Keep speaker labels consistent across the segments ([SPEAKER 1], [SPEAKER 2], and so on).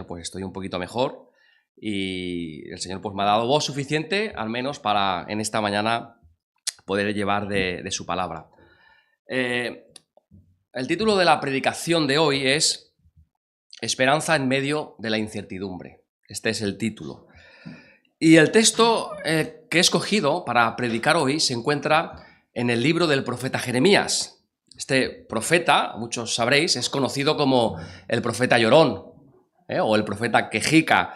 [SPEAKER 1] bueno, pues estoy un poquito mejor y el Señor pues me ha dado voz suficiente, al menos para en esta mañana poder llevar de su palabra. El título de la predicación de hoy es Esperanza en medio de la incertidumbre. Este es el título. Y el texto que he escogido para predicar hoy se encuentra en el libro del profeta Jeremías. Este profeta, muchos sabréis, es conocido como el profeta llorón, o el profeta quejica,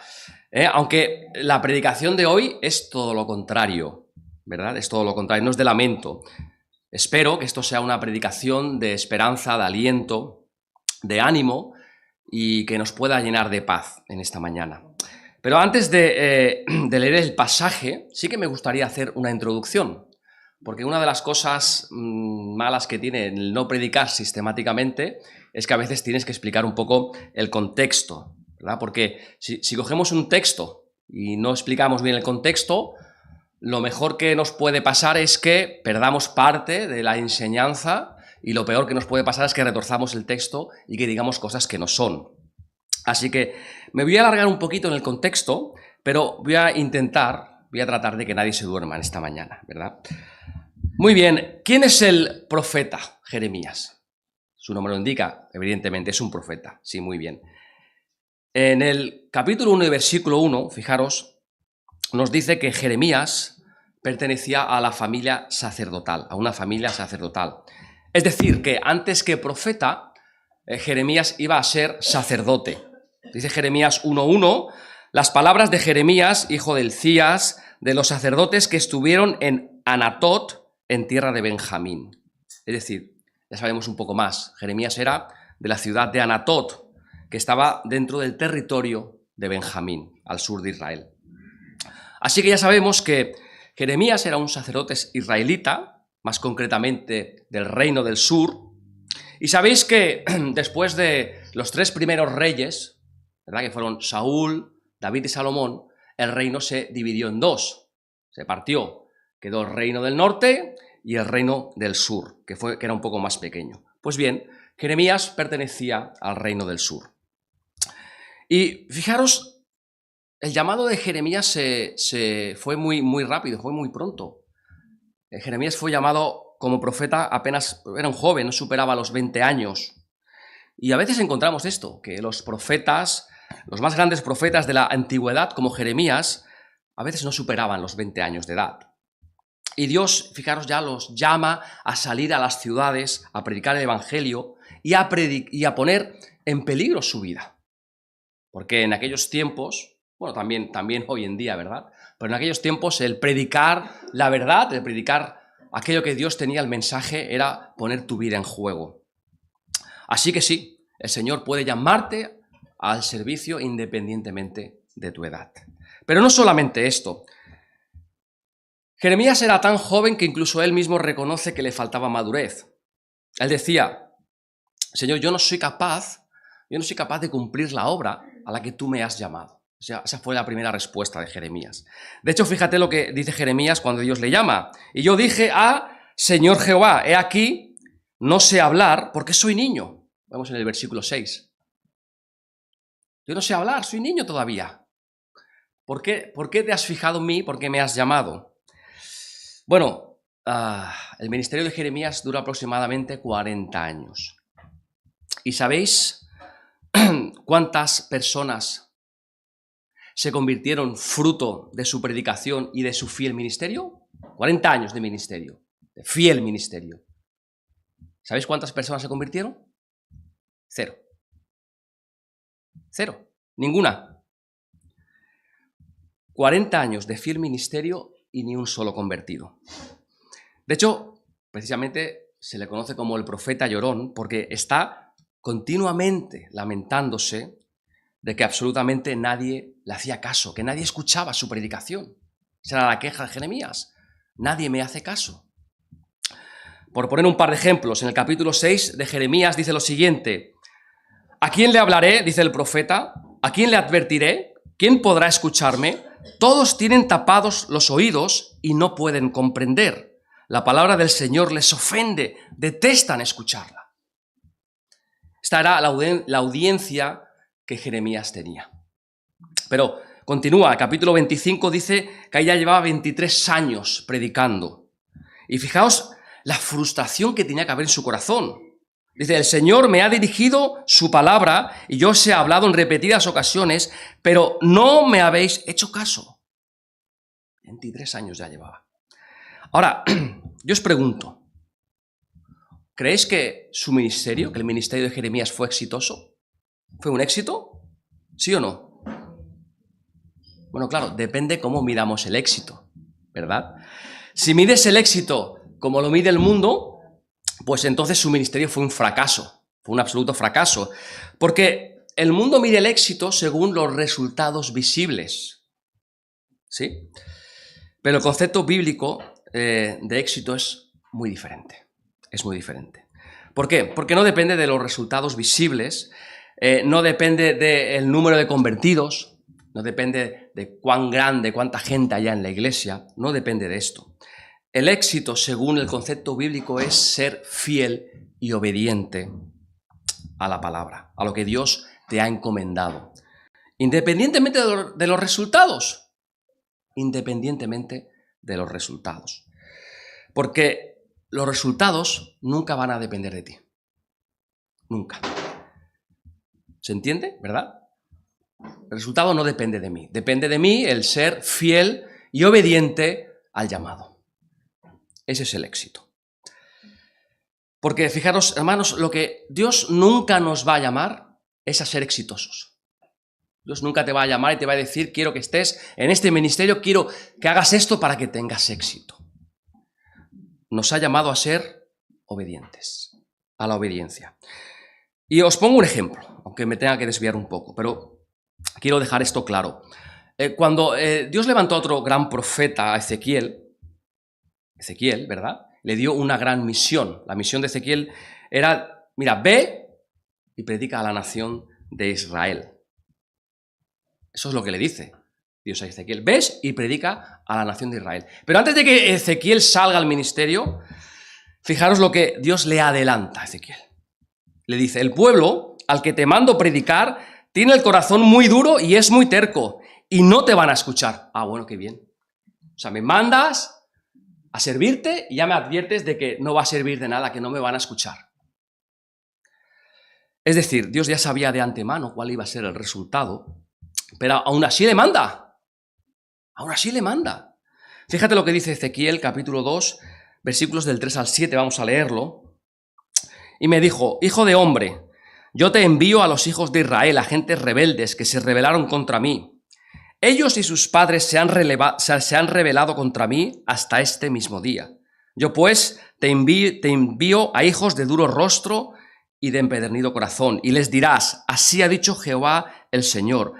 [SPEAKER 1] aunque la predicación de hoy es todo lo contrario, ¿verdad? Es todo lo contrario, no es de lamento. Espero que esto sea una predicación de esperanza, de aliento, de ánimo y que nos pueda llenar de paz en esta mañana. Pero antes de leer el pasaje, sí que me gustaría hacer una introducción, porque una de las cosas malas que tiene el no predicar sistemáticamente es que a veces tienes que explicar un poco el contexto, ¿verdad? Porque si cogemos un texto y no explicamos bien el contexto, lo mejor que nos puede pasar es que perdamos parte de la enseñanza y lo peor que nos puede pasar es que retorzamos el texto y que digamos cosas que no son. Así que me voy a alargar un poquito en el contexto, pero voy a tratar de que nadie se duerma en esta mañana, ¿verdad? Muy bien, ¿quién es el profeta Jeremías? Su nombre lo indica, evidentemente, es un profeta, sí, muy bien. En el capítulo 1 y versículo 1, fijaros, nos dice que Jeremías pertenecía a la familia sacerdotal, a una familia sacerdotal. Es decir, que antes que profeta, Jeremías iba a ser sacerdote. Dice Jeremías 1:1, las palabras de Jeremías, hijo de Hilcías, de los sacerdotes que estuvieron en Anatot, en tierra de Benjamín. Es decir, ya sabemos un poco más, Jeremías era de la ciudad de Anatot, que estaba dentro del territorio de Benjamín, al sur de Israel. Así que ya sabemos que Jeremías era un sacerdote israelita, más concretamente del reino del sur, y sabéis que después de los 3 primeros reyes, ¿verdad?, que fueron Saúl, David y Salomón, el reino se dividió en 2, se partió, quedó el reino del norte y el reino del sur, que era un poco más pequeño. Pues bien, Jeremías pertenecía al reino del sur. Y fijaros, el llamado de Jeremías se fue muy rápido, fue muy pronto. Jeremías fue llamado como profeta apenas, era un joven, no superaba los 20 años. Y a veces encontramos esto, que los profetas, los más grandes profetas de la antigüedad, como Jeremías, a veces no superaban los 20 años de edad. Y Dios, fijaros, ya los llama a salir a las ciudades, a predicar el evangelio y a poner en peligro su vida. Porque en aquellos tiempos, bueno, también hoy en día, ¿verdad? Pero en aquellos tiempos el predicar la verdad, el predicar aquello que Dios tenía, el mensaje, era poner tu vida en juego. Así que sí, el Señor puede llamarte al servicio independientemente de tu edad. Pero no solamente esto. Jeremías era tan joven que incluso él mismo reconoce que le faltaba madurez. Él decía, Señor, yo no soy capaz de cumplir la obra a la que tú me has llamado. O sea, esa fue la primera respuesta de Jeremías. De hecho, fíjate lo que dice Jeremías cuando Dios le llama. Y yo dije Señor Jehová, he aquí, no sé hablar porque soy niño. Vamos en el versículo 6. Yo no sé hablar, soy niño todavía. ¿Por qué te has fijado en mí? ¿Por qué me has llamado? Bueno, el ministerio de Jeremías dura aproximadamente 40 años. ¿Y sabéis cuántas personas se convirtieron fruto de su predicación y de su fiel ministerio? 40 años de ministerio, de fiel ministerio. ¿Sabéis cuántas personas se convirtieron? 0. Ninguna. 40 años de fiel ministerio y ni un solo convertido. De hecho, precisamente se le conoce como el profeta llorón porque está continuamente lamentándose de que absolutamente nadie le hacía caso, que nadie escuchaba su predicación. Esa era la queja de Jeremías. Nadie me hace caso. Por poner un par de ejemplos, en el capítulo 6 de Jeremías dice lo siguiente: ¿a quién le hablaré?, dice el profeta, ¿a quién le advertiré? ¿Quién podrá escucharme? Todos tienen tapados los oídos y no pueden comprender. La palabra del Señor les ofende, detestan escucharla. Esta era la audiencia que Jeremías tenía. Pero continúa, el capítulo 25 dice que ella llevaba 23 años predicando. Y fijaos la frustración que tenía que haber en su corazón. Dice, el Señor me ha dirigido su palabra y yo os he hablado en repetidas ocasiones, pero no me habéis hecho caso. 23 años ya llevaba. Ahora, yo os pregunto, ¿creéis que su ministerio, que el ministerio de Jeremías fue exitoso? ¿Fue un éxito? ¿Sí o no? Bueno, claro, depende cómo miramos el éxito, ¿verdad? Si mides el éxito como lo mide el mundo, pues entonces su ministerio fue un fracaso, fue un absoluto fracaso, porque el mundo mide el éxito según los resultados visibles, ¿sí? Pero el concepto bíblico de éxito es muy diferente, es muy diferente. ¿Por qué? Porque no depende de los resultados visibles, no depende del número de convertidos, no depende de cuán grande, cuánta gente haya en la iglesia, no depende de esto. El éxito, según el concepto bíblico, es ser fiel y obediente a la palabra, a lo que Dios te ha encomendado. Independientemente de los resultados. Independientemente de los resultados. Porque los resultados nunca van a depender de ti. Nunca. ¿Se entiende? ¿Verdad? El resultado no depende de mí. Depende de mí el ser fiel y obediente al llamado. Ese es el éxito. Porque fijaros, hermanos, lo que Dios nunca nos va a llamar es a ser exitosos. Dios nunca te va a llamar y te va a decir, quiero que estés en este ministerio, quiero que hagas esto para que tengas éxito. Nos ha llamado a ser obedientes, a la obediencia. Y os pongo un ejemplo, aunque me tenga que desviar un poco, pero quiero dejar esto claro. Cuando Dios levantó a otro gran profeta, a Ezequiel, ¿verdad? Le dio una gran misión. La misión de Ezequiel era, mira, ve y predica a la nación de Israel. Eso es lo que le dice Dios a Ezequiel. Ves y predica a la nación de Israel. Pero antes de que Ezequiel salga al ministerio, fijaros lo que Dios le adelanta a Ezequiel. Le dice, el pueblo al que te mando predicar tiene el corazón muy duro y es muy terco y no te van a escuchar. Ah, bueno, qué bien. O sea, me mandas a servirte y ya me adviertes de que no va a servir de nada, que no me van a escuchar. Es decir, Dios ya sabía de antemano cuál iba a ser el resultado, pero aún así le manda. Aún así le manda. Fíjate lo que dice Ezequiel, capítulo 2, versículos del 3 al 7, vamos a leerlo. Y me dijo, hijo de hombre, yo te envío a los hijos de Israel, a gentes rebeldes que se rebelaron contra mí. Ellos y sus padres se han rebelado contra mí hasta este mismo día. Yo pues te envío a hijos de duro rostro y de empedernido corazón, y les dirás, así ha dicho Jehová el Señor,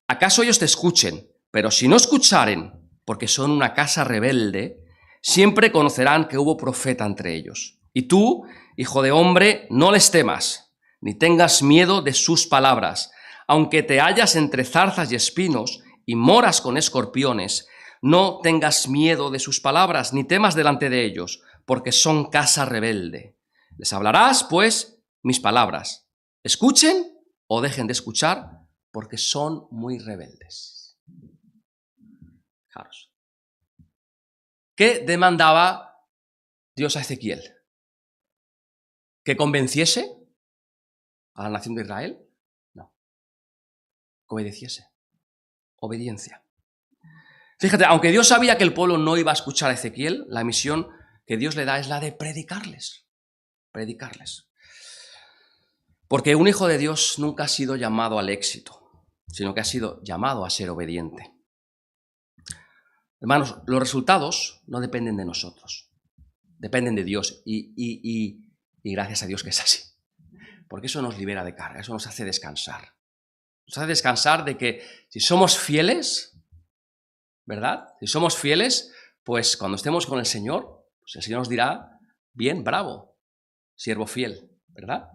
[SPEAKER 1] ¿acaso ellos te escuchen? Pero si no escucharen, porque son una casa rebelde, siempre conocerán que hubo profeta entre ellos. Y tú, hijo de hombre, no les temas, ni tengas miedo de sus palabras, aunque te hallas entre zarzas y espinos, y moras con escorpiones, no tengas miedo de sus palabras, ni temas delante de ellos, porque son casa rebelde. Les hablarás, pues, mis palabras. Escuchen o dejen de escuchar, porque son muy rebeldes. Fijaros. ¿Qué demandaba Dios a Ezequiel? ¿Que convenciese a la nación de Israel? No. Que obedeciese. Obediencia. Fíjate, aunque Dios sabía que el pueblo no iba a escuchar a Ezequiel, la misión que Dios le da es la de predicarles. Predicarles. Porque un hijo de Dios nunca ha sido llamado al éxito, sino que ha sido llamado a ser obediente. Hermanos, los resultados no dependen de nosotros, dependen de Dios y gracias a Dios que es así. Porque eso nos libera de carga, eso nos hace descansar. Nos hace descansar de que si somos fieles, ¿verdad? Si somos fieles, pues cuando estemos con el Señor, pues el Señor nos dirá, bien, bravo, siervo fiel, ¿verdad?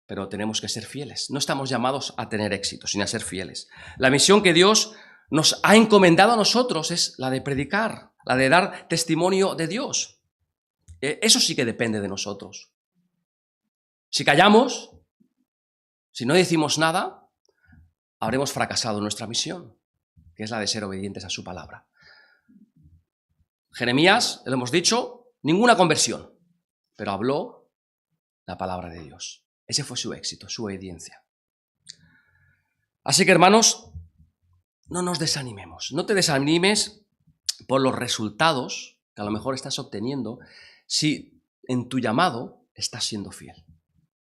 [SPEAKER 1] Pero tenemos que ser fieles. No estamos llamados a tener éxito, sino a ser fieles. La misión que Dios nos ha encomendado a nosotros es la de predicar, la de dar testimonio de Dios. Eso sí que depende de nosotros. Si callamos, si no decimos nada, habremos fracasado en nuestra misión, que es la de ser obedientes a su palabra. Jeremías, lo hemos dicho, ninguna conversión, pero habló la palabra de Dios. Ese fue su éxito, su obediencia. Así que, hermanos, no nos desanimemos. No te desanimes por los resultados que a lo mejor estás obteniendo si en tu llamado estás siendo fiel.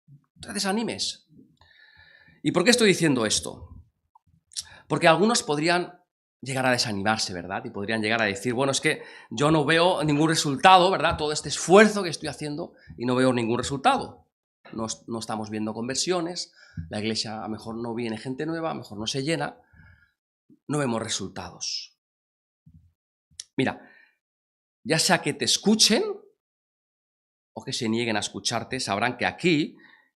[SPEAKER 1] No te desanimes. ¿Y por qué estoy diciendo esto? Porque algunos podrían llegar a desanimarse, ¿verdad? Y podrían llegar a decir, bueno, es que yo no veo ningún resultado, ¿verdad? Todo este esfuerzo que estoy haciendo y no veo ningún resultado. No estamos viendo conversiones, la iglesia a lo mejor no viene gente nueva, a lo mejor no se llena, no vemos resultados. Mira, ya sea que te escuchen o que se nieguen a escucharte, sabrán que aquí,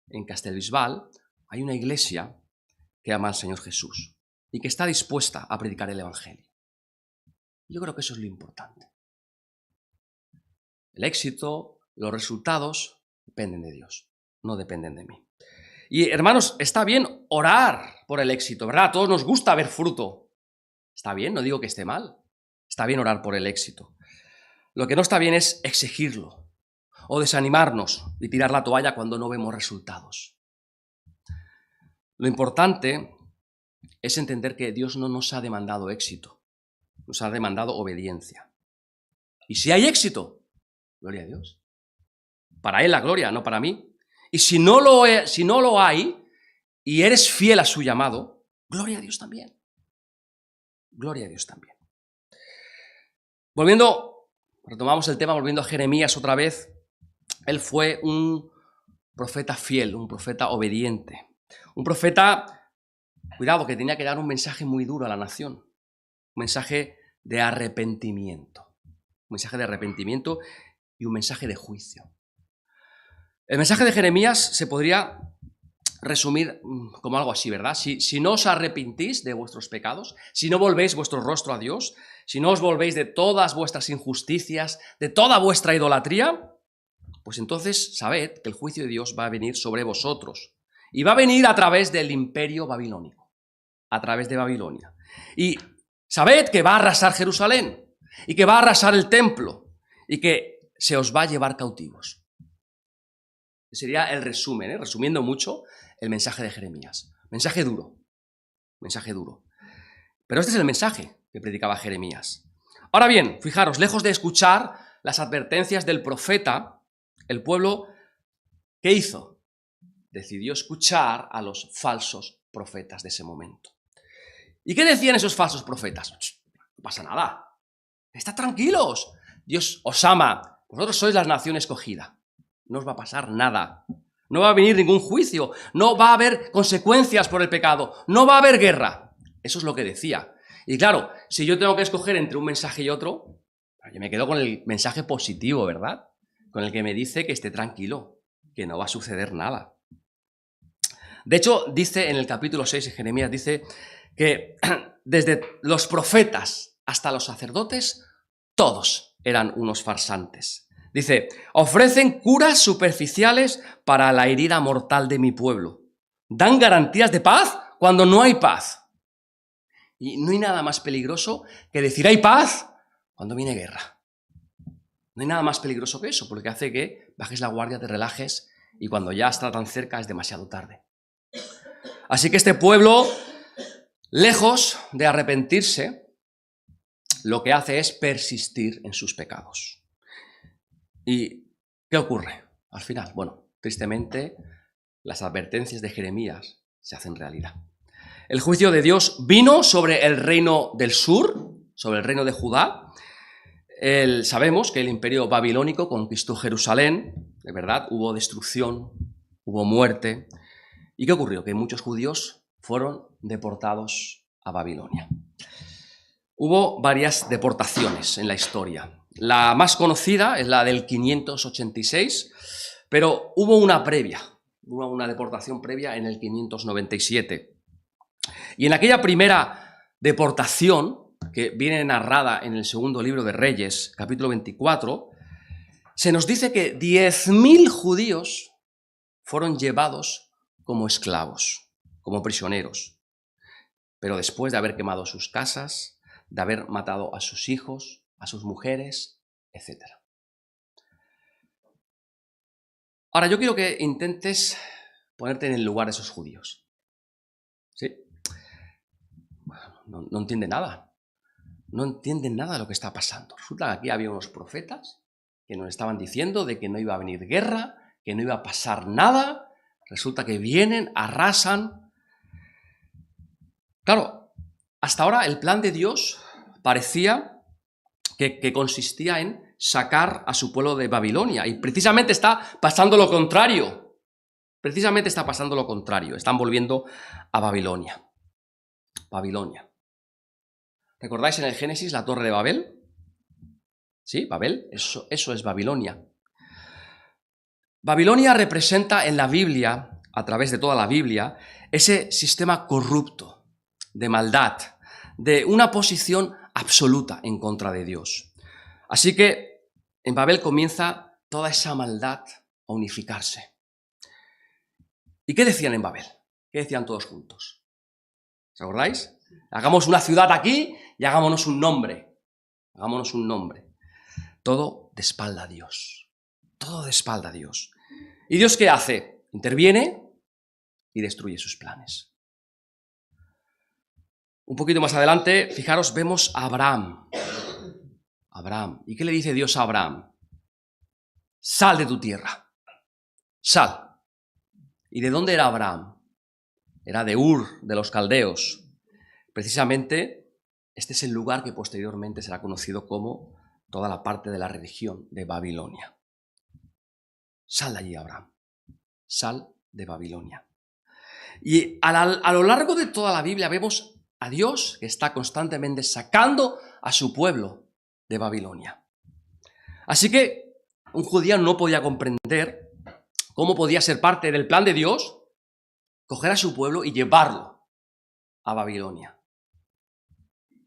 [SPEAKER 1] en Castellbisbal, hay una iglesia que ama al Señor Jesús y que está dispuesta a predicar el Evangelio. Yo creo que eso es lo importante. El éxito, los resultados, dependen de Dios, no dependen de mí. Y hermanos, está bien orar por el éxito, ¿verdad? A todos nos gusta ver fruto. Está bien, no digo que esté mal. Está bien orar por el éxito. Lo que no está bien es exigirlo o desanimarnos y tirar la toalla cuando no vemos resultados. Lo importante es entender que Dios no nos ha demandado éxito, nos ha demandado obediencia. Y si hay éxito, gloria a Dios. Para Él la gloria, no para mí. Y si no lo hay y eres fiel a su llamado, gloria a Dios también. Gloria a Dios también. Retomamos el tema, volviendo a Jeremías otra vez. Él fue un profeta fiel, un profeta obediente. Un profeta, cuidado, que tenía que dar un mensaje muy duro a la nación. Un mensaje de arrepentimiento. Un mensaje de arrepentimiento y un mensaje de juicio. El mensaje de Jeremías se podría resumir como algo así, ¿verdad? Si no os arrepentís de vuestros pecados, si no volvéis vuestro rostro a Dios, si no os volvéis de todas vuestras injusticias, de toda vuestra idolatría, pues entonces sabed que el juicio de Dios va a venir sobre vosotros. Y va a venir a través del imperio babilónico, a través de Babilonia. Y sabed que va a arrasar Jerusalén, y que va a arrasar el templo, y que se os va a llevar cautivos. Sería el resumen, resumiendo mucho el mensaje de Jeremías. Mensaje duro. Pero este es el mensaje que predicaba Jeremías. Ahora bien, fijaros, lejos de escuchar las advertencias del profeta, el pueblo, ¿qué hizo? Decidió escuchar a los falsos profetas de ese momento. ¿Y qué decían esos falsos profetas? No pasa nada. Estad tranquilos. Dios os ama. Vosotros sois la nación escogida. No os va a pasar nada. No va a venir ningún juicio. No va a haber consecuencias por el pecado. No va a haber guerra. Eso es lo que decía. Y claro, si yo tengo que escoger entre un mensaje y otro, yo me quedo con el mensaje positivo, ¿verdad? Con el que me dice que esté tranquilo, que no va a suceder nada. De hecho, dice en el capítulo 6 de Jeremías, dice que desde los profetas hasta los sacerdotes, todos eran unos farsantes. Dice, ofrecen curas superficiales para la herida mortal de mi pueblo. Dan garantías de paz cuando no hay paz. Y no hay nada más peligroso que decir hay paz cuando viene guerra. No hay nada más peligroso que eso, porque hace que bajes la guardia, te relajes y cuando ya está tan cerca es demasiado tarde. Así que este pueblo, lejos de arrepentirse, lo que hace es persistir en sus pecados. ¿Y qué ocurre al final? Bueno, tristemente, las advertencias de Jeremías se hacen realidad. El juicio de Dios vino sobre el reino del sur, sobre el reino de Judá. Sabemos que el imperio babilónico conquistó Jerusalén, de verdad, hubo destrucción, hubo muerte. ¿Y qué ocurrió? Que muchos judíos fueron deportados a Babilonia. Hubo varias deportaciones en la historia. La más conocida es la del 586, pero hubo una previa, hubo una deportación previa en el 597. Y en aquella primera deportación, que viene narrada en el segundo libro de Reyes, capítulo 24, se nos dice que 10.000 judíos fueron llevados como esclavos, como prisioneros. pero después de haber quemado sus casas, de haber matado a sus hijos, a sus mujeres, etc. Ahora, yo quiero que intentes ponerte en el lugar de esos judíos. ¿Sí? No entienden nada. No entienden nada de lo que está pasando. Resulta que aquí había unos profetas que nos estaban diciendo de que no iba a venir guerra, que no iba a pasar nada. Resulta que vienen, arrasan. Claro, hasta ahora el plan de Dios parecía que consistía en sacar a su pueblo de Babilonia. Y precisamente está pasando lo contrario. Precisamente está pasando lo contrario. Están volviendo a Babilonia. Babilonia. ¿Recordáis en el Génesis la torre de Babel? Sí, Babel, eso es Babilonia. Babilonia representa en la Biblia, a través de toda la Biblia, ese sistema corrupto, de maldad, de una posición absoluta en contra de Dios. Así que en Babel comienza toda esa maldad a unificarse. ¿Y qué decían en Babel? ¿Qué decían todos juntos? ¿Os acordáis? Hagamos una ciudad aquí y hagámonos un nombre. Hagámonos un nombre. Todo de espalda a Dios. Todo de espalda a Dios. ¿Y Dios qué hace? Interviene y destruye sus planes. Un poquito más adelante, fijaros, vemos a Abraham. Abraham. ¿Y qué le dice Dios a Abraham? Sal de tu tierra. Sal. ¿Y de dónde era Abraham? Era de Ur, de los caldeos. Precisamente, este es el lugar que posteriormente será conocido como toda la parte de la religión de Babilonia. Sal de allí, Abraham. Sal de Babilonia. Y a lo largo de toda la Biblia vemos a Dios que está constantemente sacando a su pueblo de Babilonia. Así que un judío no podía comprender cómo podía ser parte del plan de Dios, coger a su pueblo y llevarlo a Babilonia.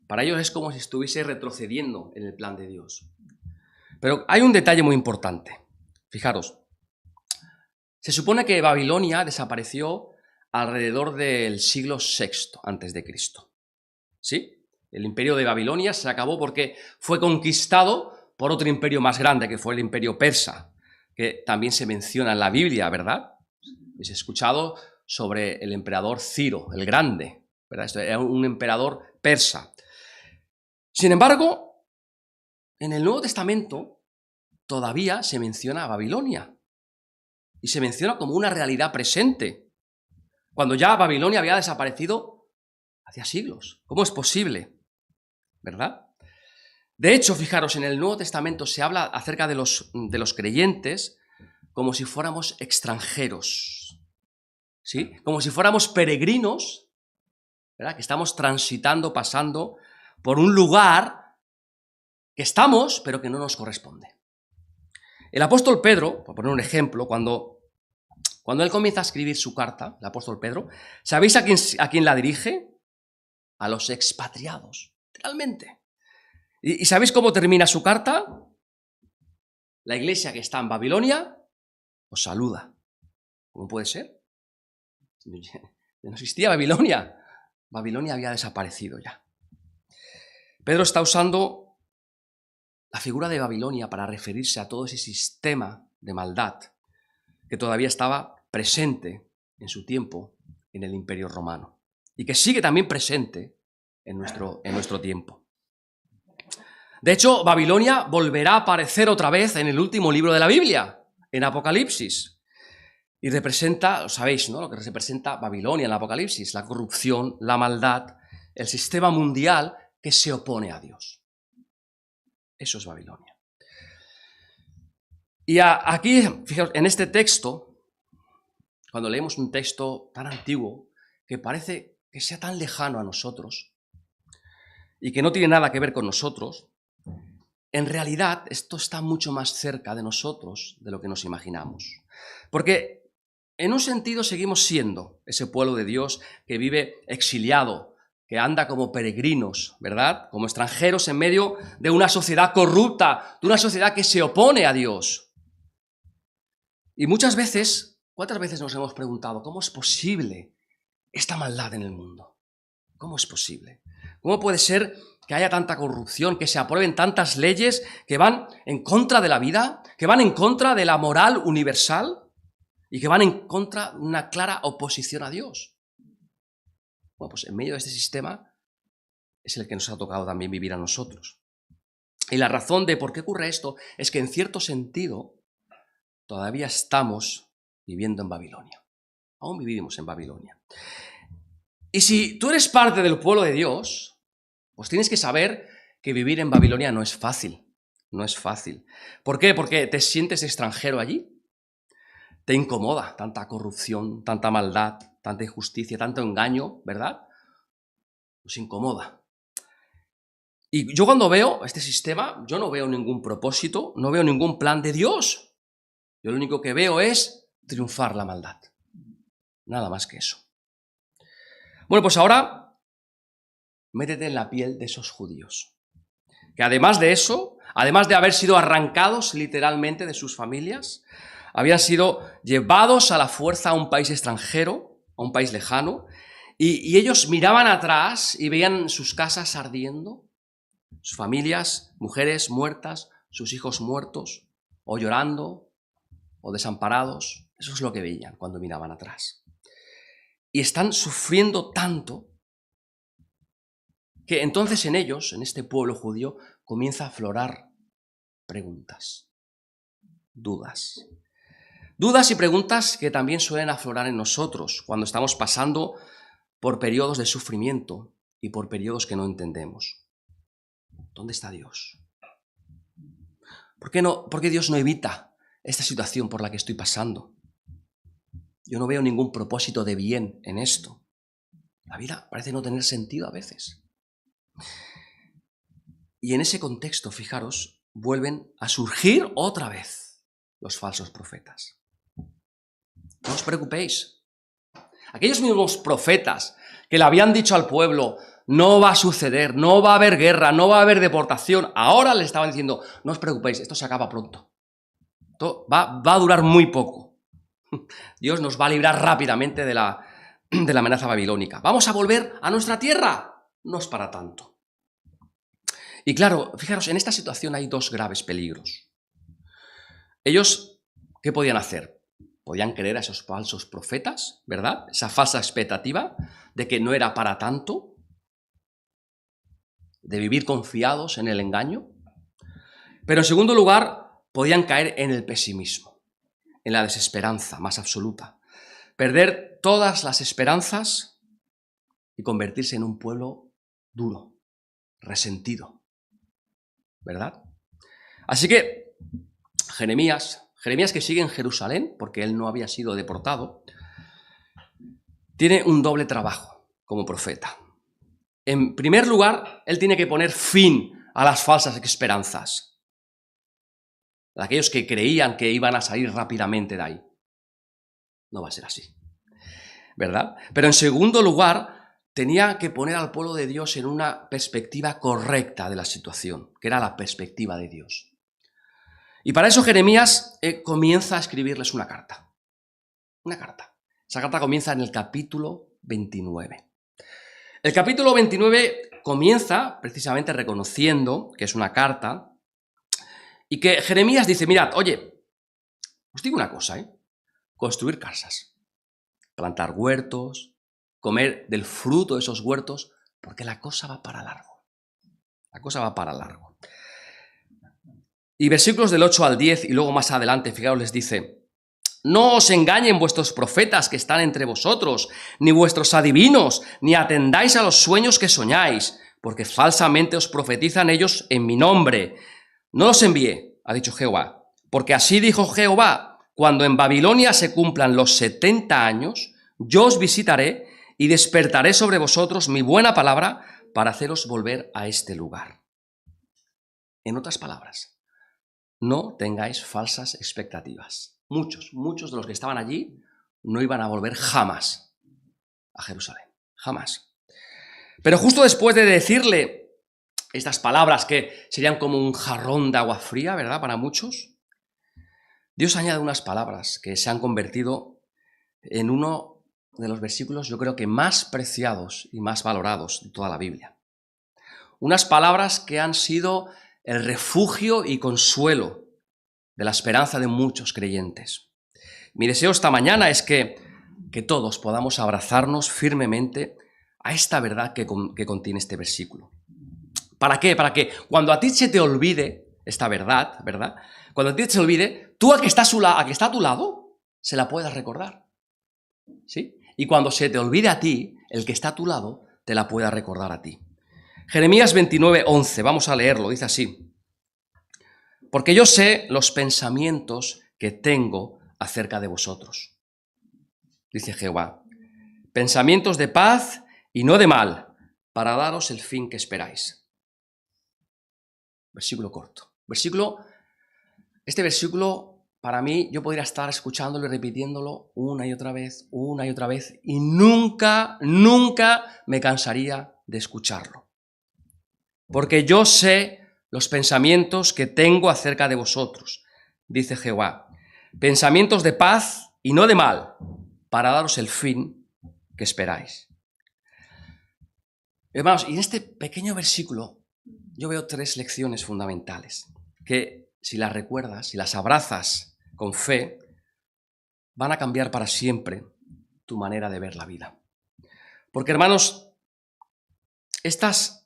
[SPEAKER 1] Para ellos es como si estuviese retrocediendo en el plan de Dios. Pero hay un detalle muy importante. Fijaros, se supone que Babilonia desapareció alrededor del siglo VI a.C. ¿Sí? El imperio de Babilonia se acabó porque fue conquistado por otro imperio más grande, que fue el imperio persa, que también se menciona en la Biblia, ¿verdad? Habéis escuchado sobre el emperador Ciro, el Grande, ¿verdad? Esto era un emperador persa. Sin embargo, en el Nuevo Testamento todavía se menciona a Babilonia y se menciona como una realidad presente, cuando ya Babilonia había desaparecido hacía siglos. ¿Cómo es posible? ¿Verdad? De hecho, fijaros, en el Nuevo Testamento se habla acerca de los creyentes como si fuéramos extranjeros, ¿sí? Como si fuéramos peregrinos, ¿verdad? Que estamos transitando, pasando por un lugar que estamos, pero que no nos corresponde. El apóstol Pedro, por poner un ejemplo, cuando él comienza a escribir su carta, el apóstol Pedro, ¿sabéis a quién la dirige? A los expatriados, literalmente. ¿Y sabéis cómo termina su carta? La iglesia que está en Babilonia os saluda. ¿Cómo puede ser? No existía Babilonia. Babilonia había desaparecido ya. Pedro está usando la figura de Babilonia para referirse a todo ese sistema de maldad que todavía estaba presente en su tiempo en el Imperio Romano y que sigue también presente en nuestro tiempo. De hecho, Babilonia volverá a aparecer otra vez en el último libro de la Biblia, en Apocalipsis. Y representa, lo sabéis, ¿no? Lo que representa Babilonia en el Apocalipsis, la corrupción, la maldad, el sistema mundial que se opone a Dios. Eso es Babilonia. Y aquí, fijaos, en este texto, cuando leemos un texto tan antiguo, que parece que sea tan lejano a nosotros y que no tiene nada que ver con nosotros, en realidad esto está mucho más cerca de nosotros de lo que nos imaginamos. Porque en un sentido seguimos siendo ese pueblo de Dios que vive exiliado, que anda como peregrinos, ¿verdad? Como extranjeros en medio de una sociedad corrupta, de una sociedad que se opone a Dios. Y muchas veces, ¿cuántas veces nos hemos preguntado cómo es posible esta maldad en el mundo? ¿Cómo es posible? ¿Cómo puede ser que haya tanta corrupción, que se aprueben tantas leyes que van en contra de la vida, que van en contra de la moral universal y que van en contra de una clara oposición a Dios? Bueno, pues en medio de este sistema es el que nos ha tocado también vivir a nosotros. Y la razón de por qué ocurre esto es que en cierto sentido todavía estamos viviendo en Babilonia. Aún vivimos en Babilonia. Y si tú eres parte del pueblo de Dios, pues tienes que saber que vivir en Babilonia no es fácil. No es fácil. ¿Por qué? Porque te sientes extranjero allí. Te incomoda tanta corrupción, tanta maldad, tanta injusticia, tanto engaño, ¿verdad? Nos incomoda. Y yo cuando veo este sistema, yo no veo ningún propósito, no veo ningún plan de Dios. Yo lo único que veo es triunfar la maldad. Nada más que eso. Bueno, pues ahora métete en la piel de esos judíos. Que además de eso, además de haber sido arrancados literalmente de sus familias, habían sido llevados a la fuerza a un país extranjero, a un país lejano, y ellos miraban atrás y veían sus casas ardiendo, sus familias, mujeres muertas, sus hijos muertos, o llorando, o desamparados. Eso es lo que veían cuando miraban atrás. Y están sufriendo tanto que entonces en ellos, en este pueblo judío, comienza a aflorar preguntas, dudas. Dudas y preguntas que también suelen aflorar en nosotros cuando estamos pasando por periodos de sufrimiento y por periodos que no entendemos. ¿Dónde está Dios? ¿Por qué Dios no evita esta situación por la que estoy pasando? Yo no veo ningún propósito de bien en esto. La vida parece no tener sentido a veces. Y en ese contexto, fijaros, vuelven a surgir otra vez los falsos profetas. No os preocupéis. Aquellos mismos profetas que le habían dicho al pueblo, no va a suceder, no va a haber guerra, no va a haber deportación, ahora le estaban diciendo, no os preocupéis, esto se acaba pronto. Esto va a durar muy poco. Dios nos va a librar rápidamente de la amenaza babilónica. ¿Vamos a volver a nuestra tierra? No es para tanto. Y claro, fijaros, en esta situación hay dos graves peligros. Ellos, ¿qué podían hacer? Podían creer a esos falsos profetas, ¿verdad? Esa falsa expectativa de que no era para tanto, de vivir confiados en el engaño. Pero en segundo lugar, podían caer en el pesimismo, en la desesperanza más absoluta. Perder todas las esperanzas y convertirse en un pueblo duro, resentido, ¿verdad? Así que Jeremías que sigue en Jerusalén, porque él no había sido deportado, tiene un doble trabajo como profeta. En primer lugar, él tiene que poner fin a las falsas esperanzas, de aquellos que creían que iban a salir rápidamente de ahí. No va a ser así, ¿verdad? Pero en segundo lugar, tenía que poner al pueblo de Dios en una perspectiva correcta de la situación, que era la perspectiva de Dios. Y para eso Jeremías comienza a escribirles una carta. Una carta. Esa carta comienza en el capítulo 29. El capítulo 29 comienza precisamente reconociendo que es una carta y que Jeremías dice, mirad, oye, os digo una cosa, construir casas, plantar huertos, comer del fruto de esos huertos, porque la cosa va para largo. La cosa va para largo. Y versículos del 8 al 10 y luego más adelante, fijaos, les dice, no os engañen vuestros profetas que están entre vosotros, ni vuestros adivinos, ni atendáis a los sueños que soñáis, porque falsamente os profetizan ellos en mi nombre. No os envié, ha dicho Jehová, porque así dijo Jehová, cuando en Babilonia se cumplan los 70 años, yo os visitaré y despertaré sobre vosotros mi buena palabra para haceros volver a este lugar. En otras palabras, no tengáis falsas expectativas. Muchos de los que estaban allí no iban a volver jamás a Jerusalén. Jamás. Pero justo después de decirle estas palabras que serían como un jarrón de agua fría, ¿verdad? Para muchos, Dios añade unas palabras que se han convertido en uno de los versículos, yo creo que más preciados y más valorados de toda la Biblia. Unas palabras que han sido el refugio y consuelo de la esperanza de muchos creyentes. Mi deseo esta mañana es que todos podamos abrazarnos firmemente a esta verdad que contiene este versículo. ¿Para qué? Para que cuando a ti se te olvide esta verdad, ¿verdad? Cuando a ti se te olvide, tú al que está a tu lado, se la puedas recordar. ¿Sí? Y cuando se te olvide a ti, el que está a tu lado, te la pueda recordar a ti. Jeremías 29:11, vamos a leerlo, dice así. Porque yo sé los pensamientos que tengo acerca de vosotros, dice Jehová. Pensamientos de paz y no de mal, para daros el fin que esperáis. Versículo corto. Este versículo, para mí, yo podría estar escuchándolo y repitiéndolo una y otra vez, y nunca me cansaría de escucharlo. Porque yo sé los pensamientos que tengo acerca de vosotros, dice Jehová. Pensamientos de paz y no de mal, para daros el fin que esperáis. Hermanos, y en este pequeño versículo yo veo 3 lecciones fundamentales que, si las recuerdas, si las abrazas con fe, van a cambiar para siempre tu manera de ver la vida. Porque, hermanos, estas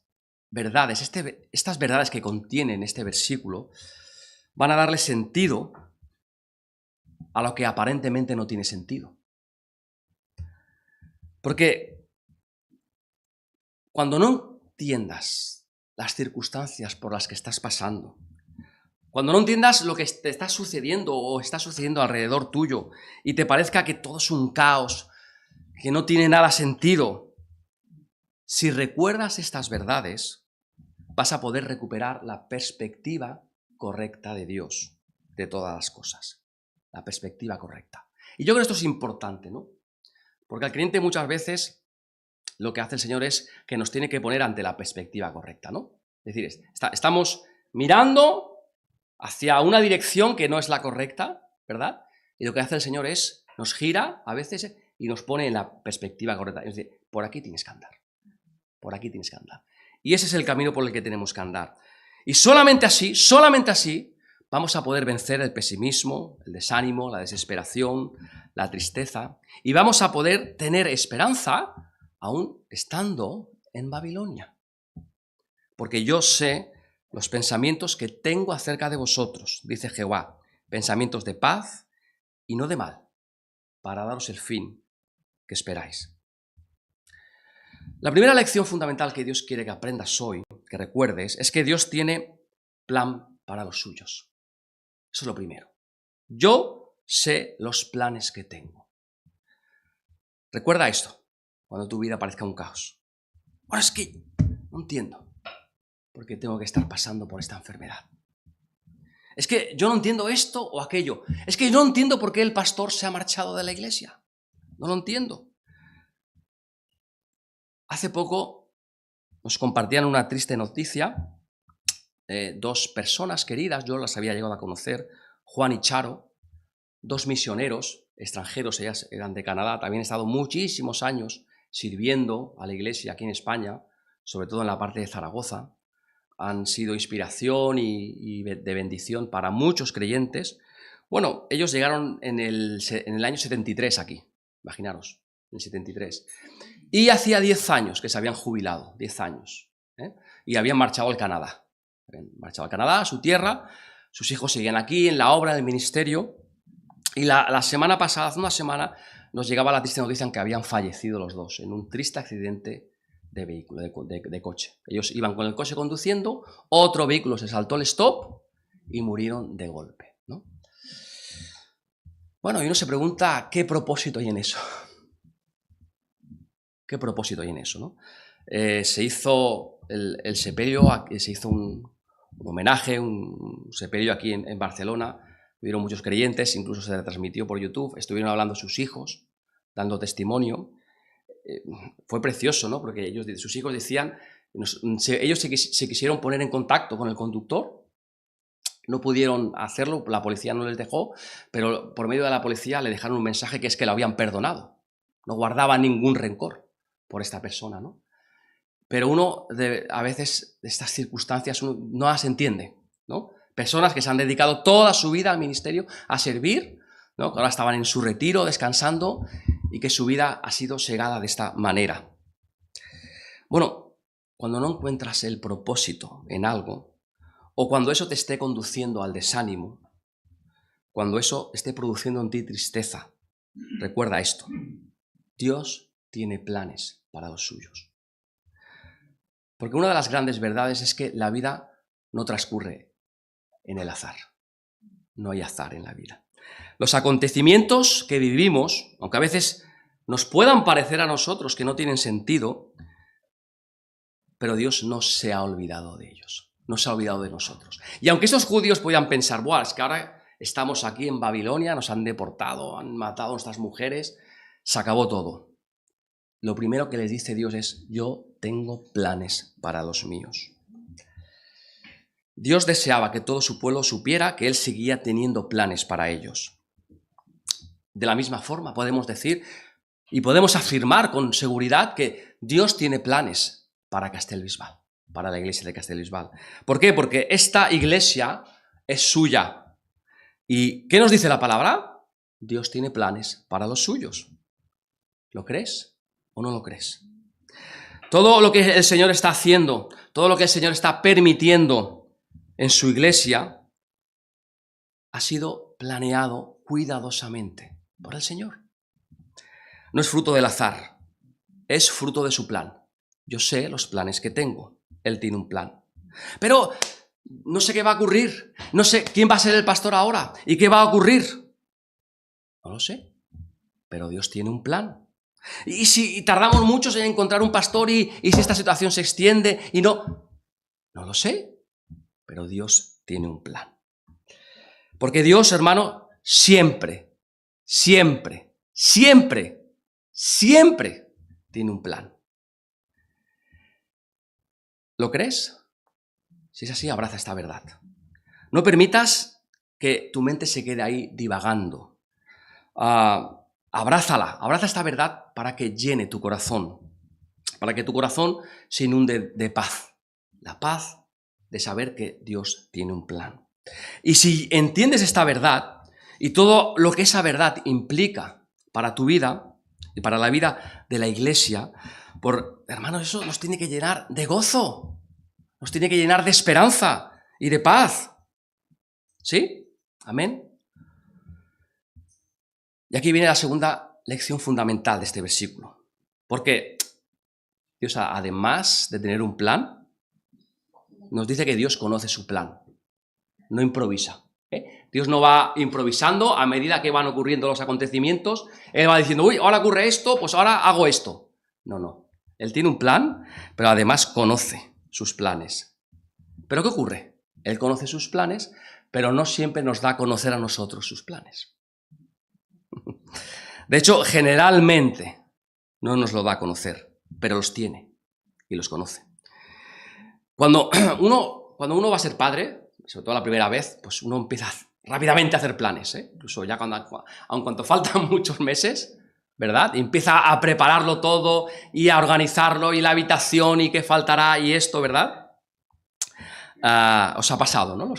[SPEAKER 1] verdades que contienen este versículo van a darle sentido a lo que aparentemente no tiene sentido. Porque cuando no entiendas las circunstancias por las que estás pasando, cuando no entiendas lo que te está sucediendo o está sucediendo alrededor tuyo y te parezca que todo es un caos, que no tiene nada sentido, si recuerdas estas verdades, vas a poder recuperar la perspectiva correcta de Dios, de todas las cosas. La perspectiva correcta. Y yo creo que esto es importante, ¿no? Porque al creyente muchas veces lo que hace el Señor es que nos tiene que poner ante la perspectiva correcta, ¿no? Es decir, estamos mirando hacia una dirección que no es la correcta, ¿verdad? Y lo que hace el Señor es, nos gira a veces y nos pone en la perspectiva correcta. Es decir, por aquí tienes que andar. Por aquí tienes que andar. Y ese es el camino por el que tenemos que andar. Y solamente así, vamos a poder vencer el pesimismo, el desánimo, la desesperación, la tristeza. Y vamos a poder tener esperanza aún estando en Babilonia. Porque yo sé los pensamientos que tengo acerca de vosotros, dice Jehová, pensamientos de paz y no de mal, para daros el fin que esperáis. La primera lección fundamental que Dios quiere que aprendas hoy, que recuerdes, es que Dios tiene plan para los suyos. Eso es lo primero. Yo sé los planes que tengo. Recuerda esto, cuando tu vida parezca un caos. Ahora es que no entiendo por qué tengo que estar pasando por esta enfermedad. Es que yo no entiendo esto o aquello. Es que yo no entiendo por qué el pastor se ha marchado de la iglesia. No lo entiendo. Hace poco nos compartían una triste noticia. 2 personas queridas, yo las había llegado a conocer, Juan y Charo, 2 misioneros extranjeros, ellas eran de Canadá, también han estado muchísimos años sirviendo a la iglesia aquí en España, sobre todo en la parte de Zaragoza. Han sido inspiración y de bendición para muchos creyentes. Bueno, ellos llegaron en el año 73 aquí, imaginaros, en el 73. Y hacía 10 años que se habían jubilado, 10 años, y habían marchado al Canadá. Habían marchado al Canadá, a su tierra, sus hijos seguían aquí en la obra del ministerio, y la semana pasada, hace una semana, nos llegaba la triste noticia en que habían fallecido los dos en un triste accidente de vehículo, de coche. Ellos iban con el coche conduciendo, otro vehículo se saltó el stop y murieron de golpe, ¿no? Bueno, y uno se pregunta, ¿qué propósito hay en eso? ¿Qué propósito hay en eso, no? Se hizo el sepelio, se hizo un homenaje, un sepelio aquí en Barcelona. Hubieron muchos creyentes, incluso se retransmitió por YouTube. Estuvieron hablando sus hijos, dando testimonio. Fue precioso, ¿no? Porque sus hijos decían, ellos se quisieron poner en contacto con el conductor, no pudieron hacerlo, la policía no les dejó, pero por medio de la policía le dejaron un mensaje que es que lo habían perdonado. no guardaba ningún rencor por esta persona, ¿no? Pero a veces, estas circunstancias, uno no las entiende, ¿no? Personas que se han dedicado toda su vida al ministerio, a servir, ¿no? Que ahora estaban en su retiro, descansando, y que su vida ha sido segada de esta manera. Bueno, cuando no encuentras el propósito en algo, o cuando eso te esté conduciendo al desánimo, cuando eso esté produciendo en ti tristeza, recuerda esto: Dios tiene planes para los suyos. Porque una de las grandes verdades es que la vida no transcurre en el azar. No hay azar en la vida. Los acontecimientos que vivimos, aunque a veces nos puedan parecer a nosotros que no tienen sentido, pero Dios no se ha olvidado de ellos, no se ha olvidado de nosotros. Y aunque esos judíos podían pensar, ¡buah, es que ahora estamos aquí en Babilonia, nos han deportado, han matado a nuestras mujeres, se acabó todo! Lo primero que les dice Dios es: yo tengo planes para los míos. Dios deseaba que todo su pueblo supiera que Él seguía teniendo planes para ellos. De la misma forma podemos decir y podemos afirmar con seguridad que Dios tiene planes para Castellbisbal, para la iglesia de Castellbisbal. ¿Por qué? Porque esta iglesia es suya. ¿Y qué nos dice la palabra? Dios tiene planes para los suyos. ¿Lo crees o no lo crees? Todo lo que el Señor está haciendo, todo lo que el Señor está permitiendo en su iglesia, ha sido planeado cuidadosamente por el Señor. No es fruto del azar, es fruto de su plan. Yo sé los planes que tengo, Él tiene un plan. Pero no sé qué va a ocurrir, no sé quién va a ser el pastor ahora y qué va a ocurrir. No lo sé, pero Dios tiene un plan. Y si tardamos mucho en encontrar un pastor y si esta situación se extiende y no lo sé, pero Dios tiene un plan. Porque Dios, hermano, siempre, siempre, siempre, siempre tiene un plan. ¿Lo crees? Si es así, abraza esta verdad. No permitas que tu mente se quede ahí divagando. Abrázala, abraza esta verdad para que llene tu corazón, para que tu corazón se inunde de paz. La paz de saber que Dios tiene un plan. Y si entiendes esta verdad y todo lo que esa verdad implica para tu vida y para la vida de la iglesia, hermanos, eso nos tiene que llenar de gozo, nos tiene que llenar de esperanza y de paz. ¿Sí? Amén. Y aquí viene la segunda lección fundamental de este versículo. Porque Dios, además de tener un plan, nos dice que Dios conoce su plan, no improvisa. Dios no va improvisando a medida que van ocurriendo los acontecimientos. Él va diciendo, uy, ahora ocurre esto, pues ahora hago esto. No. Él tiene un plan, pero además conoce sus planes. ¿Pero qué ocurre? Él conoce sus planes, pero no siempre nos da a conocer a nosotros sus planes. De hecho, generalmente no nos lo da a conocer, pero los tiene y los conoce. Cuando uno va a ser padre, sobre todo la primera vez, pues uno empieza rápidamente a hacer planes, incluso ya aun cuando faltan muchos meses, ¿verdad? Y empieza a prepararlo todo y a organizarlo y la habitación y qué faltará y esto, ¿verdad? Os ha pasado, ¿no?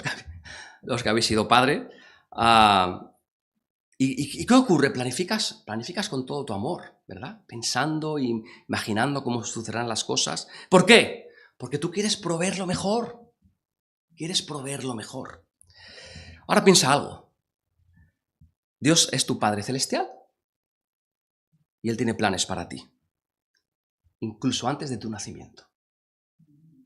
[SPEAKER 1] Los que habéis sido padre. ¿Y qué ocurre? Planificas con todo tu amor, ¿verdad? Pensando y imaginando cómo sucederán las cosas. ¿Por qué? Porque tú quieres proveer lo mejor. Quieres proveer lo mejor. Ahora piensa algo. Dios es tu Padre Celestial y Él tiene planes para ti, incluso antes de tu nacimiento.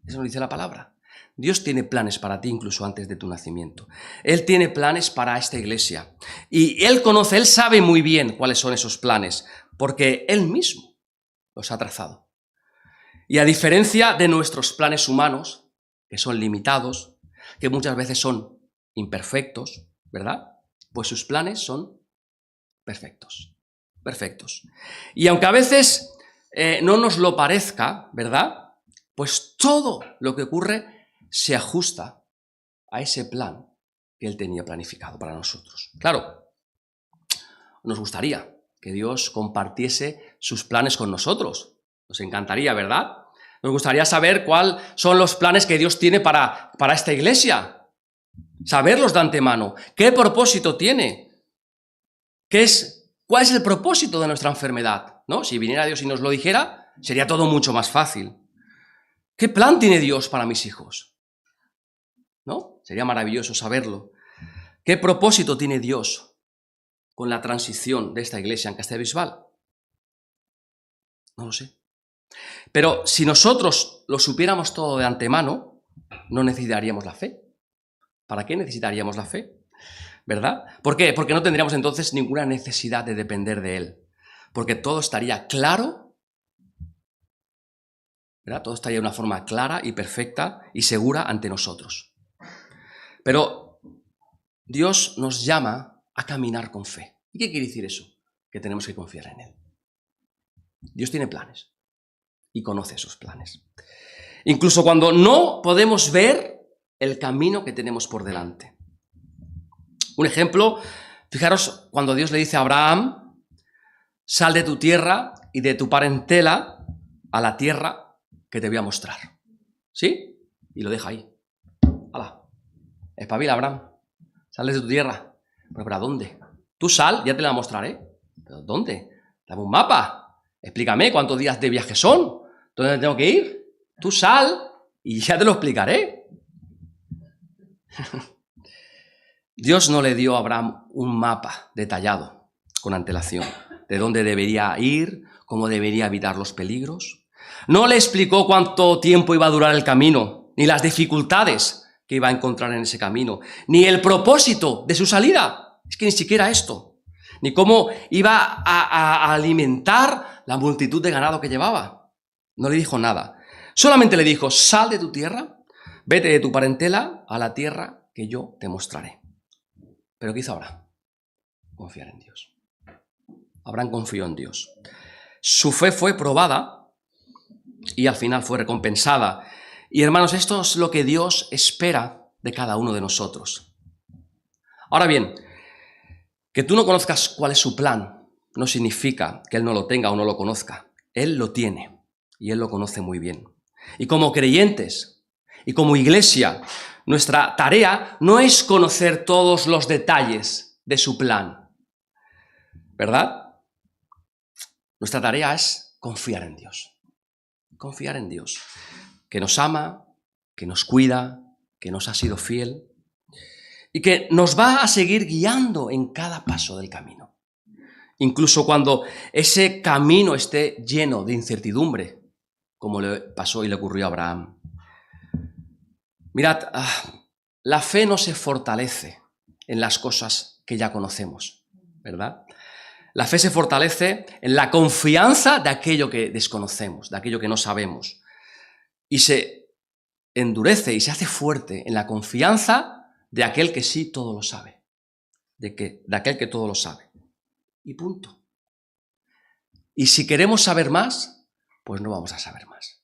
[SPEAKER 1] Eso lo dice la palabra. Dios tiene planes para ti incluso antes de tu nacimiento. Él tiene planes para esta iglesia. Y Él sabe muy bien cuáles son esos planes, porque Él mismo los ha trazado. Y a diferencia de nuestros planes humanos, que son limitados, que muchas veces son imperfectos, ¿verdad? Pues sus planes son perfectos. Perfectos. Y aunque a veces no nos lo parezca, ¿verdad? Pues todo lo que ocurre se ajusta a ese plan que Él tenía planificado para nosotros. Claro, nos gustaría que Dios compartiese sus planes con nosotros. Nos encantaría, ¿verdad? Nos gustaría saber cuáles son los planes que Dios tiene para esta iglesia. Saberlos de antemano. ¿Qué propósito tiene? ¿Cuál es el propósito de nuestra enfermedad? ¿No? Si viniera Dios y nos lo dijera, sería todo mucho más fácil. ¿Qué plan tiene Dios para mis hijos? ¿No? Sería maravilloso saberlo. ¿Qué propósito tiene Dios con la transición de esta iglesia en Castellbisbal? No lo sé. Pero si nosotros lo supiéramos todo de antemano, no necesitaríamos la fe. ¿Para qué necesitaríamos la fe? ¿Verdad? ¿Por qué? Porque no tendríamos entonces ninguna necesidad de depender de Él. Porque todo estaría claro, ¿verdad? Todo estaría de una forma clara y perfecta y segura ante nosotros. Pero Dios nos llama a caminar con fe. ¿Y qué quiere decir eso? Que tenemos que confiar en Él. Dios tiene planes y conoce esos planes. Incluso cuando no podemos ver el camino que tenemos por delante. Un ejemplo, fijaros cuando Dios le dice a Abraham, sal de tu tierra y de tu parentela a la tierra que te voy a mostrar. ¿Sí? Y lo deja ahí. ¡Hala! Espabila, Abraham. Sal de tu tierra. ¿Pero para dónde? Tú sal, ya te la mostraré. ¿Pero dónde? Dame un mapa. Explícame cuántos días de viaje son. ¿Dónde tengo que ir? Tú sal y ya te lo explicaré. Dios no le dio a Abraham un mapa detallado, con antelación, de dónde debería ir, cómo debería evitar los peligros. No le explicó cuánto tiempo iba a durar el camino, ni las dificultades que iba a encontrar en ese camino, ni el propósito de su salida. Es que ni siquiera esto. Ni cómo iba a alimentar la multitud de ganado que llevaba. No le dijo nada. Solamente le dijo, sal de tu tierra, vete de tu parentela a la tierra que yo te mostraré. ¿Pero qué hizo Abraham? Confiar en Dios. Abraham confió en Dios. Su fe fue probada y al final fue recompensada. Y hermanos, esto es lo que Dios espera de cada uno de nosotros. Ahora bien, que tú no conozcas cuál es su plan no significa que Él no lo tenga o no lo conozca. Él lo tiene y Él lo conoce muy bien. Y como creyentes y como iglesia, nuestra tarea no es conocer todos los detalles de su plan, ¿verdad? Nuestra tarea es confiar en Dios. Confiar en Dios, que nos ama, que nos cuida, que nos ha sido fiel y que nos va a seguir guiando en cada paso del camino. Incluso cuando ese camino esté lleno de incertidumbre, como le pasó y le ocurrió a Abraham. Mirad, la fe no se fortalece en las cosas que ya conocemos, ¿verdad? La fe se fortalece en la confianza de aquello que desconocemos, de aquello que no sabemos. Y se endurece y se hace fuerte en la confianza de aquel que sí todo lo sabe. De aquel que todo lo sabe. Y punto. Y si queremos saber más, pues no vamos a saber más.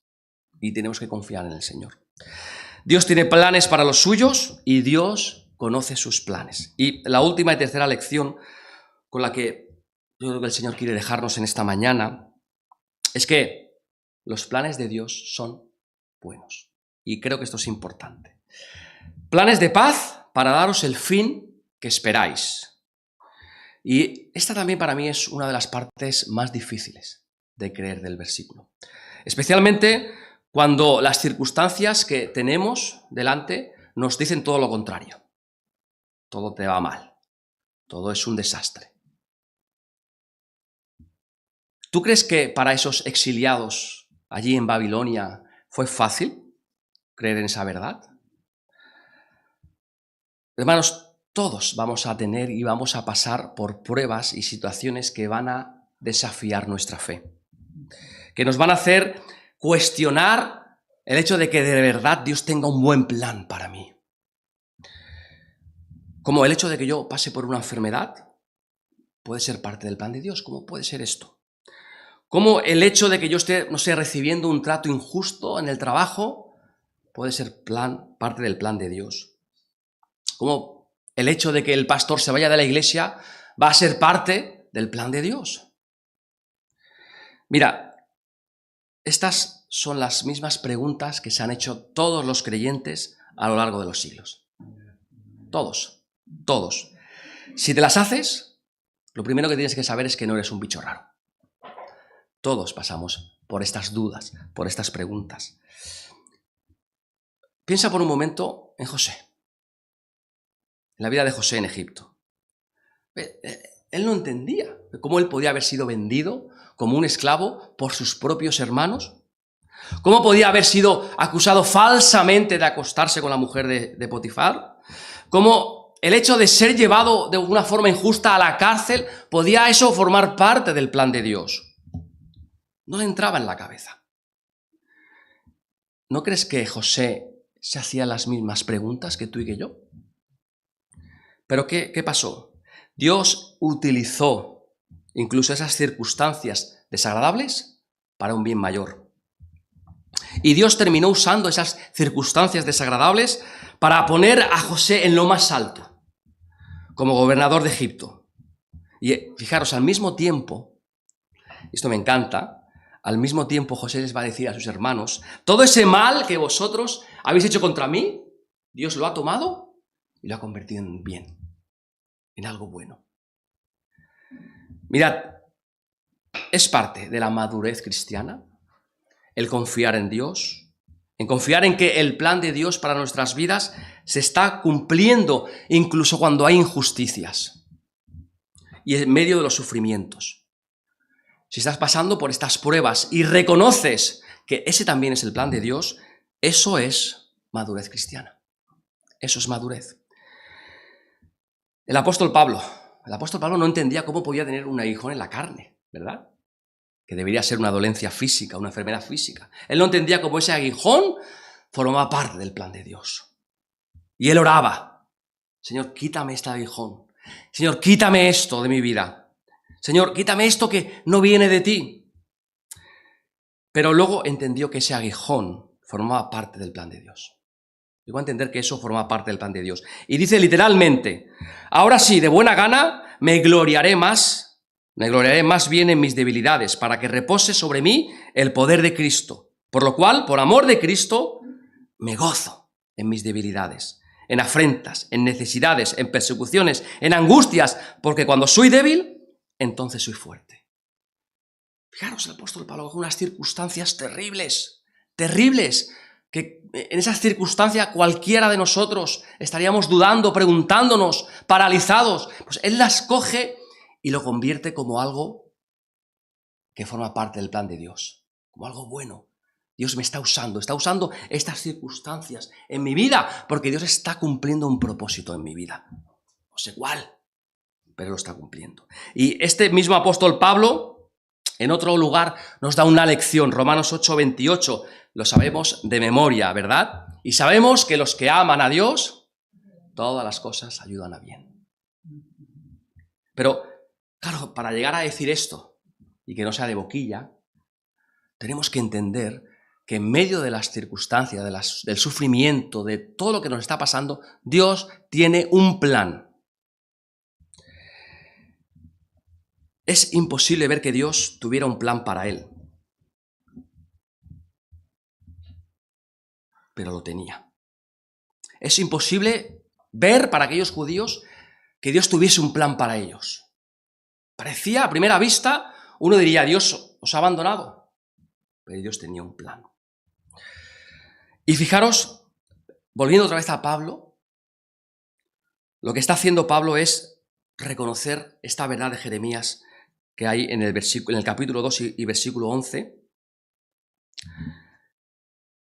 [SPEAKER 1] Y tenemos que confiar en el Señor. Dios tiene planes para los suyos y Dios conoce sus planes. Y la última y tercera lección con la que yo creo que el Señor quiere dejarnos en esta mañana es que los planes de Dios son buenos. Y creo que esto es importante. Planes de paz para daros el fin que esperáis. Y esta también para mí es una de las partes más difíciles de creer del versículo. Especialmente cuando las circunstancias que tenemos delante nos dicen todo lo contrario. Todo te va mal. Todo es un desastre. ¿Tú crees que para esos exiliados allí en Babilonia fue fácil creer en esa verdad? Hermanos, todos vamos a tener y vamos a pasar por pruebas y situaciones que van a desafiar nuestra fe, que nos van a hacer cuestionar el hecho de que de verdad Dios tenga un buen plan para mí. Como el hecho de que yo pase por una enfermedad puede ser parte del plan de Dios. ¿Cómo puede ser esto? Como el hecho de que yo esté, no sé, recibiendo un trato injusto en el trabajo puede ser parte del plan de Dios. Como el hecho de que el pastor se vaya de la iglesia va a ser parte del plan de Dios. Mira, estas son las mismas preguntas que se han hecho todos los creyentes a lo largo de los siglos. Todos, todos. Si te las haces, lo primero que tienes que saber es que no eres un bicho raro. Todos pasamos por estas dudas, por estas preguntas. Piensa por un momento en José, en la vida de José en Egipto. Él no entendía cómo él podía haber sido vendido como un esclavo por sus propios hermanos. ¿Cómo podía haber sido acusado falsamente de acostarse con la mujer de Potifar? ¿Cómo el hecho de ser llevado de una forma injusta a la cárcel podía eso formar parte del plan de Dios? No le entraba en la cabeza. ¿No crees que José se hacía las mismas preguntas que tú y que yo? Pero ¿qué pasó? Dios utilizó incluso esas circunstancias desagradables para un bien mayor. Y Dios terminó usando esas circunstancias desagradables para poner a José en lo más alto, como gobernador de Egipto. Y fijaros, al mismo tiempo, esto me encanta, al mismo tiempo José les va a decir a sus hermanos, todo ese mal que vosotros habéis hecho contra mí, Dios lo ha tomado y lo ha convertido en bien, en algo bueno. Mirad, es parte de la madurez cristiana el confiar en Dios, en confiar en que el plan de Dios para nuestras vidas se está cumpliendo incluso cuando hay injusticias y en medio de los sufrimientos. Si estás pasando por estas pruebas y reconoces que ese también es el plan de Dios, eso es madurez cristiana. Eso es madurez. El apóstol Pablo no entendía cómo podía tener un aguijón en la carne, ¿verdad? Que debería ser una dolencia física, una enfermedad física. Él no entendía cómo ese aguijón formaba parte del plan de Dios. Y él oraba, Señor, quítame este aguijón. Señor, quítame esto de mi vida. Señor, quítame esto que no viene de ti. Pero luego entendió que ese aguijón formaba parte del plan de Dios. Llegó a entender que eso formaba parte del plan de Dios. Y dice literalmente, ahora sí, de buena gana, me gloriaré más bien en mis debilidades, para que repose sobre mí el poder de Cristo. Por lo cual, por amor de Cristo, me gozo en mis debilidades, en afrentas, en necesidades, en persecuciones, en angustias, porque cuando soy débil, entonces soy fuerte. Fijaros, el apóstol Pablo con unas circunstancias terribles, que en esas circunstancias cualquiera de nosotros estaríamos dudando, preguntándonos, paralizados. Pues él las coge y lo convierte como algo que forma parte del plan de Dios, como algo bueno. Dios me está usando estas circunstancias en mi vida, porque Dios está cumpliendo un propósito en mi vida. No sé cuál, pero lo está cumpliendo. Y este mismo apóstol Pablo, en otro lugar, nos da una lección, Romanos 8:28, lo sabemos de memoria, ¿verdad? Y sabemos que los que aman a Dios, todas las cosas ayudan a bien. Pero, claro, para llegar a decir esto, y que no sea de boquilla, tenemos que entender que en medio de las circunstancias, del sufrimiento, de todo lo que nos está pasando, Dios tiene un plan. Es imposible ver que Dios tuviera un plan para él, pero lo tenía. Es imposible ver para aquellos judíos que Dios tuviese un plan para ellos. Parecía, a primera vista, uno diría, Dios os ha abandonado, pero Dios tenía un plan. Y fijaros, volviendo otra vez a Pablo, lo que está haciendo Pablo es reconocer esta verdad de Jeremías que hay en el capítulo 2 y versículo 11.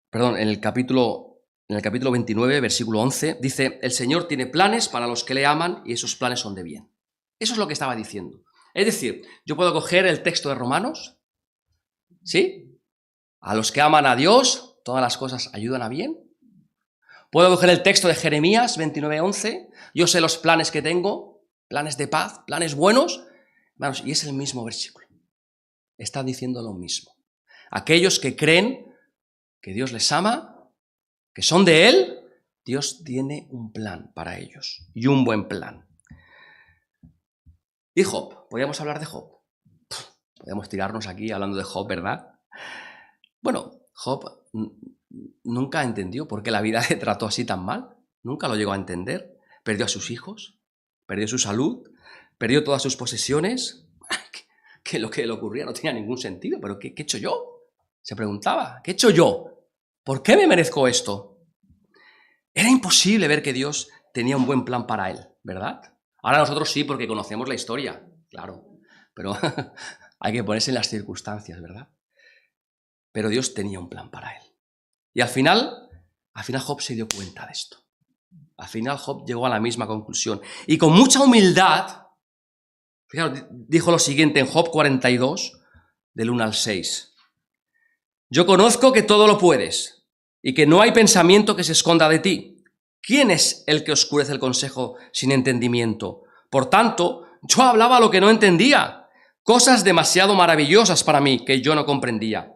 [SPEAKER 1] Perdón, en el capítulo 29, versículo 11, dice, el Señor tiene planes para los que le aman y esos planes son de bien. Eso es lo que estaba diciendo. Es decir, yo puedo coger el texto de Romanos, ¿sí? A los que aman a Dios, todas las cosas ayudan a bien. Puedo coger el texto de Jeremías 29:11, yo sé los planes que tengo, planes de paz, planes buenos, hermanos, y es el mismo versículo. Está diciendo lo mismo. Aquellos que creen que Dios les ama, que son de Él, Dios tiene un plan para ellos y un buen plan. ¿Y Job? ¿Podríamos hablar de Job? Podríamos tirarnos aquí hablando de Job, ¿verdad? Bueno, Job nunca entendió por qué la vida le trató así tan mal. Nunca lo llegó a entender. Perdió a sus hijos, perdió su salud, perdió todas sus posesiones. Que lo que le ocurría no tenía ningún sentido. ¿Pero qué he hecho yo? Se preguntaba, ¿qué he hecho yo? ¿Por qué me merezco esto? Era imposible ver que Dios tenía un buen plan para él, ¿verdad? Ahora nosotros sí, porque conocemos la historia, claro. Pero hay que ponerse en las circunstancias, ¿verdad? Pero Dios tenía un plan para él. Y al final Job se dio cuenta de esto. Al final Job llegó a la misma conclusión. Y con mucha humildad, fijaros, dijo lo siguiente en Job 42, del 1 al 6. Yo conozco que todo lo puedes y que no hay pensamiento que se esconda de ti. ¿Quién es el que oscurece el consejo sin entendimiento? Por tanto, yo hablaba lo que no entendía, cosas demasiado maravillosas para mí que yo no comprendía.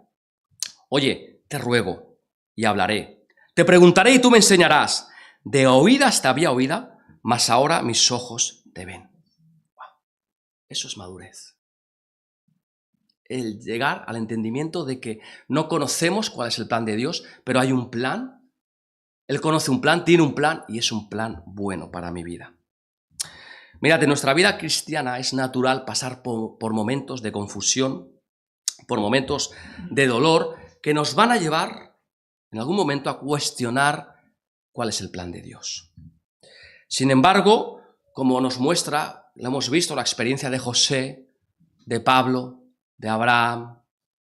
[SPEAKER 1] Oye, te ruego y hablaré. Te preguntaré y tú me enseñarás. De oídas te había oído, mas ahora mis ojos te ven. Wow. Eso es madurez. El llegar al entendimiento de que no conocemos cuál es el plan de Dios, pero hay un plan. Él conoce un plan, tiene un plan y es un plan bueno para mi vida. Mirad, en nuestra vida cristiana es natural pasar por momentos de confusión, por momentos de dolor que nos van a llevar en algún momento a cuestionar cuál es el plan de Dios. Sin embargo, como nos muestra, lo hemos visto, la experiencia de José, de Pablo, de Abraham,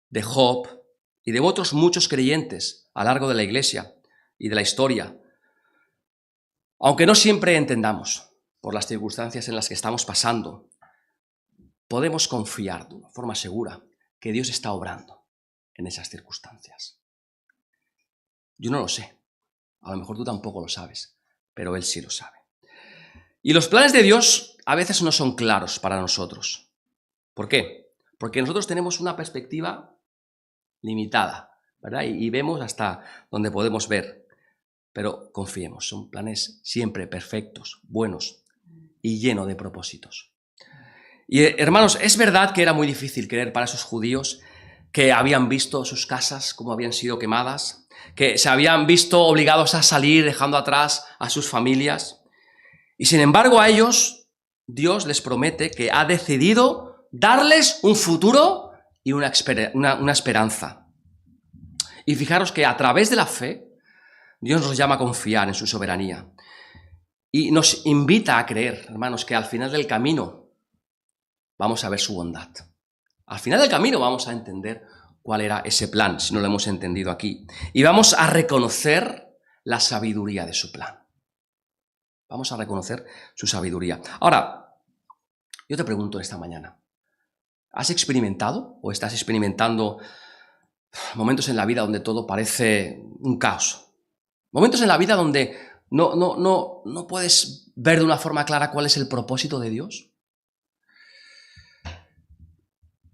[SPEAKER 1] de Job y de otros muchos creyentes a lo largo de la iglesia y de la historia. Aunque no siempre entendamos por las circunstancias en las que estamos pasando, podemos confiar de una forma segura que Dios está obrando en esas circunstancias. Yo no lo sé, a lo mejor tú tampoco lo sabes, pero Él sí lo sabe. Y los planes de Dios a veces no son claros para nosotros. ¿Por qué? Porque nosotros tenemos una perspectiva limitada, ¿verdad? Y vemos hasta donde podemos ver. Pero confiemos, son planes siempre perfectos, buenos y llenos de propósitos. Y hermanos, es verdad que era muy difícil creer para esos judíos que habían visto sus casas como habían sido quemadas, que se habían visto obligados a salir dejando atrás a sus familias. Y sin embargo a ellos Dios les promete que ha decidido darles un futuro y una esperanza. Y fijaros que a través de la fe Dios nos llama a confiar en su soberanía. Y nos invita a creer, hermanos, que al final del camino vamos a ver su bondad. Al final del camino vamos a entender cuál era ese plan, si no lo hemos entendido aquí. Y vamos a reconocer la sabiduría de su plan. Vamos a reconocer su sabiduría. Ahora, yo te pregunto esta mañana, ¿has experimentado o estás experimentando momentos en la vida donde todo parece un caos? Momentos en la vida donde no puedes ver de una forma clara cuál es el propósito de Dios.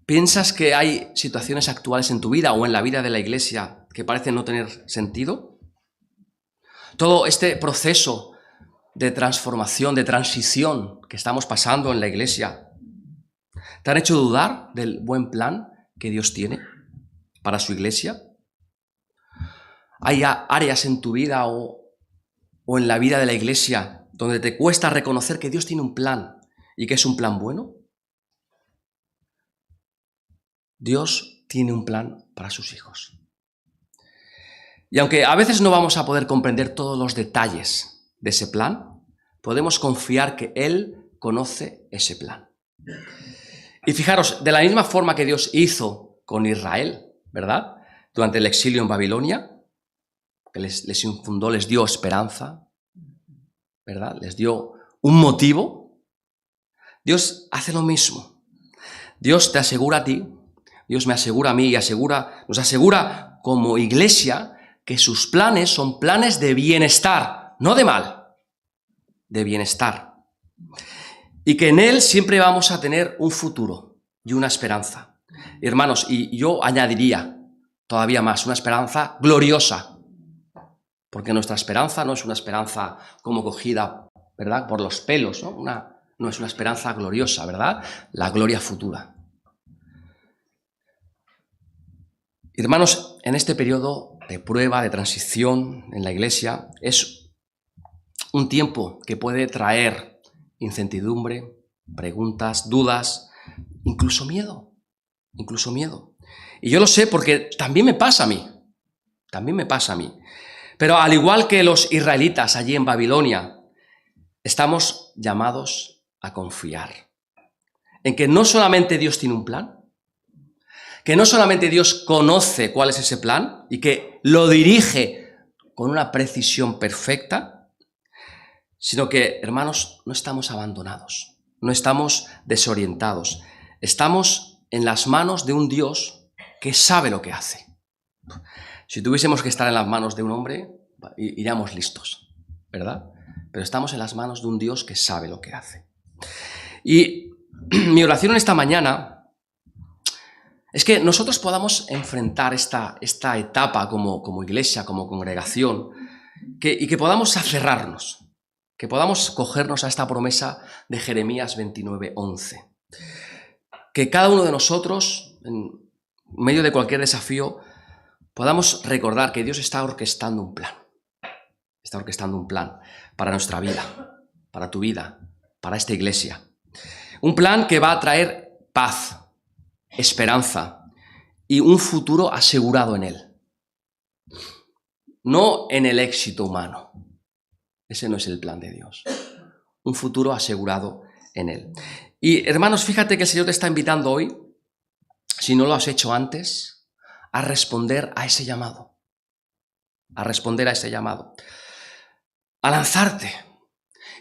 [SPEAKER 1] ¿Piensas que hay situaciones actuales en tu vida o en la vida de la iglesia que parecen no tener sentido? Todo este proceso de transformación, de transición que estamos pasando en la iglesia, ¿te han hecho dudar del buen plan que Dios tiene para su iglesia? ¿Hay áreas en tu vida o en la vida de la iglesia donde te cuesta reconocer que Dios tiene un plan y que es un plan bueno? Dios tiene un plan para sus hijos. Y aunque a veces no vamos a poder comprender todos los detalles de ese plan, podemos confiar que Él conoce ese plan. Y fijaros, de la misma forma que Dios hizo con Israel, ¿verdad? Durante el exilio en Babilonia, que les infundó, les dio esperanza, ¿verdad? Les dio un motivo. Dios hace lo mismo. Dios te asegura a ti, Dios me asegura a mí y nos asegura como iglesia que sus planes son planes de bienestar, no de mal, de bienestar. Y que en Él siempre vamos a tener un futuro y una esperanza. Hermanos, y yo añadiría todavía más, una esperanza gloriosa. Porque nuestra esperanza no es una esperanza como cogida, ¿verdad?, por los pelos, ¿no? No es una esperanza gloriosa, ¿verdad? La gloria futura. Hermanos, en este periodo de prueba, de transición en la Iglesia, es un tiempo que puede traer incertidumbre, preguntas, dudas, incluso miedo. Incluso miedo. Y yo lo sé porque también me pasa a mí. También me pasa a mí. Pero al igual que los israelitas allí en Babilonia, estamos llamados a confiar en que no solamente Dios tiene un plan, que no solamente Dios conoce cuál es ese plan y que lo dirige con una precisión perfecta, sino que, hermanos, no estamos abandonados, no estamos desorientados, estamos en las manos de un Dios que sabe lo que hace. Si tuviésemos que estar en las manos de un hombre, iríamos listos, ¿verdad? Pero estamos en las manos de un Dios que sabe lo que hace. Y mi oración en esta mañana es que nosotros podamos enfrentar esta etapa como iglesia, como congregación, y que podamos aferrarnos, que podamos cogernos a esta promesa de Jeremías 29:11. Que cada uno de nosotros, en medio de cualquier desafío, podamos recordar que Dios está orquestando un plan. Está orquestando un plan para nuestra vida, para tu vida, para esta iglesia. Un plan que va a traer paz, esperanza y un futuro asegurado en él. No en el éxito humano. Ese no es el plan de Dios. Un futuro asegurado en él. Y hermanos, fíjate que el Señor te está invitando hoy, si no lo has hecho antes, a responder a ese llamado. A responder a ese llamado. A lanzarte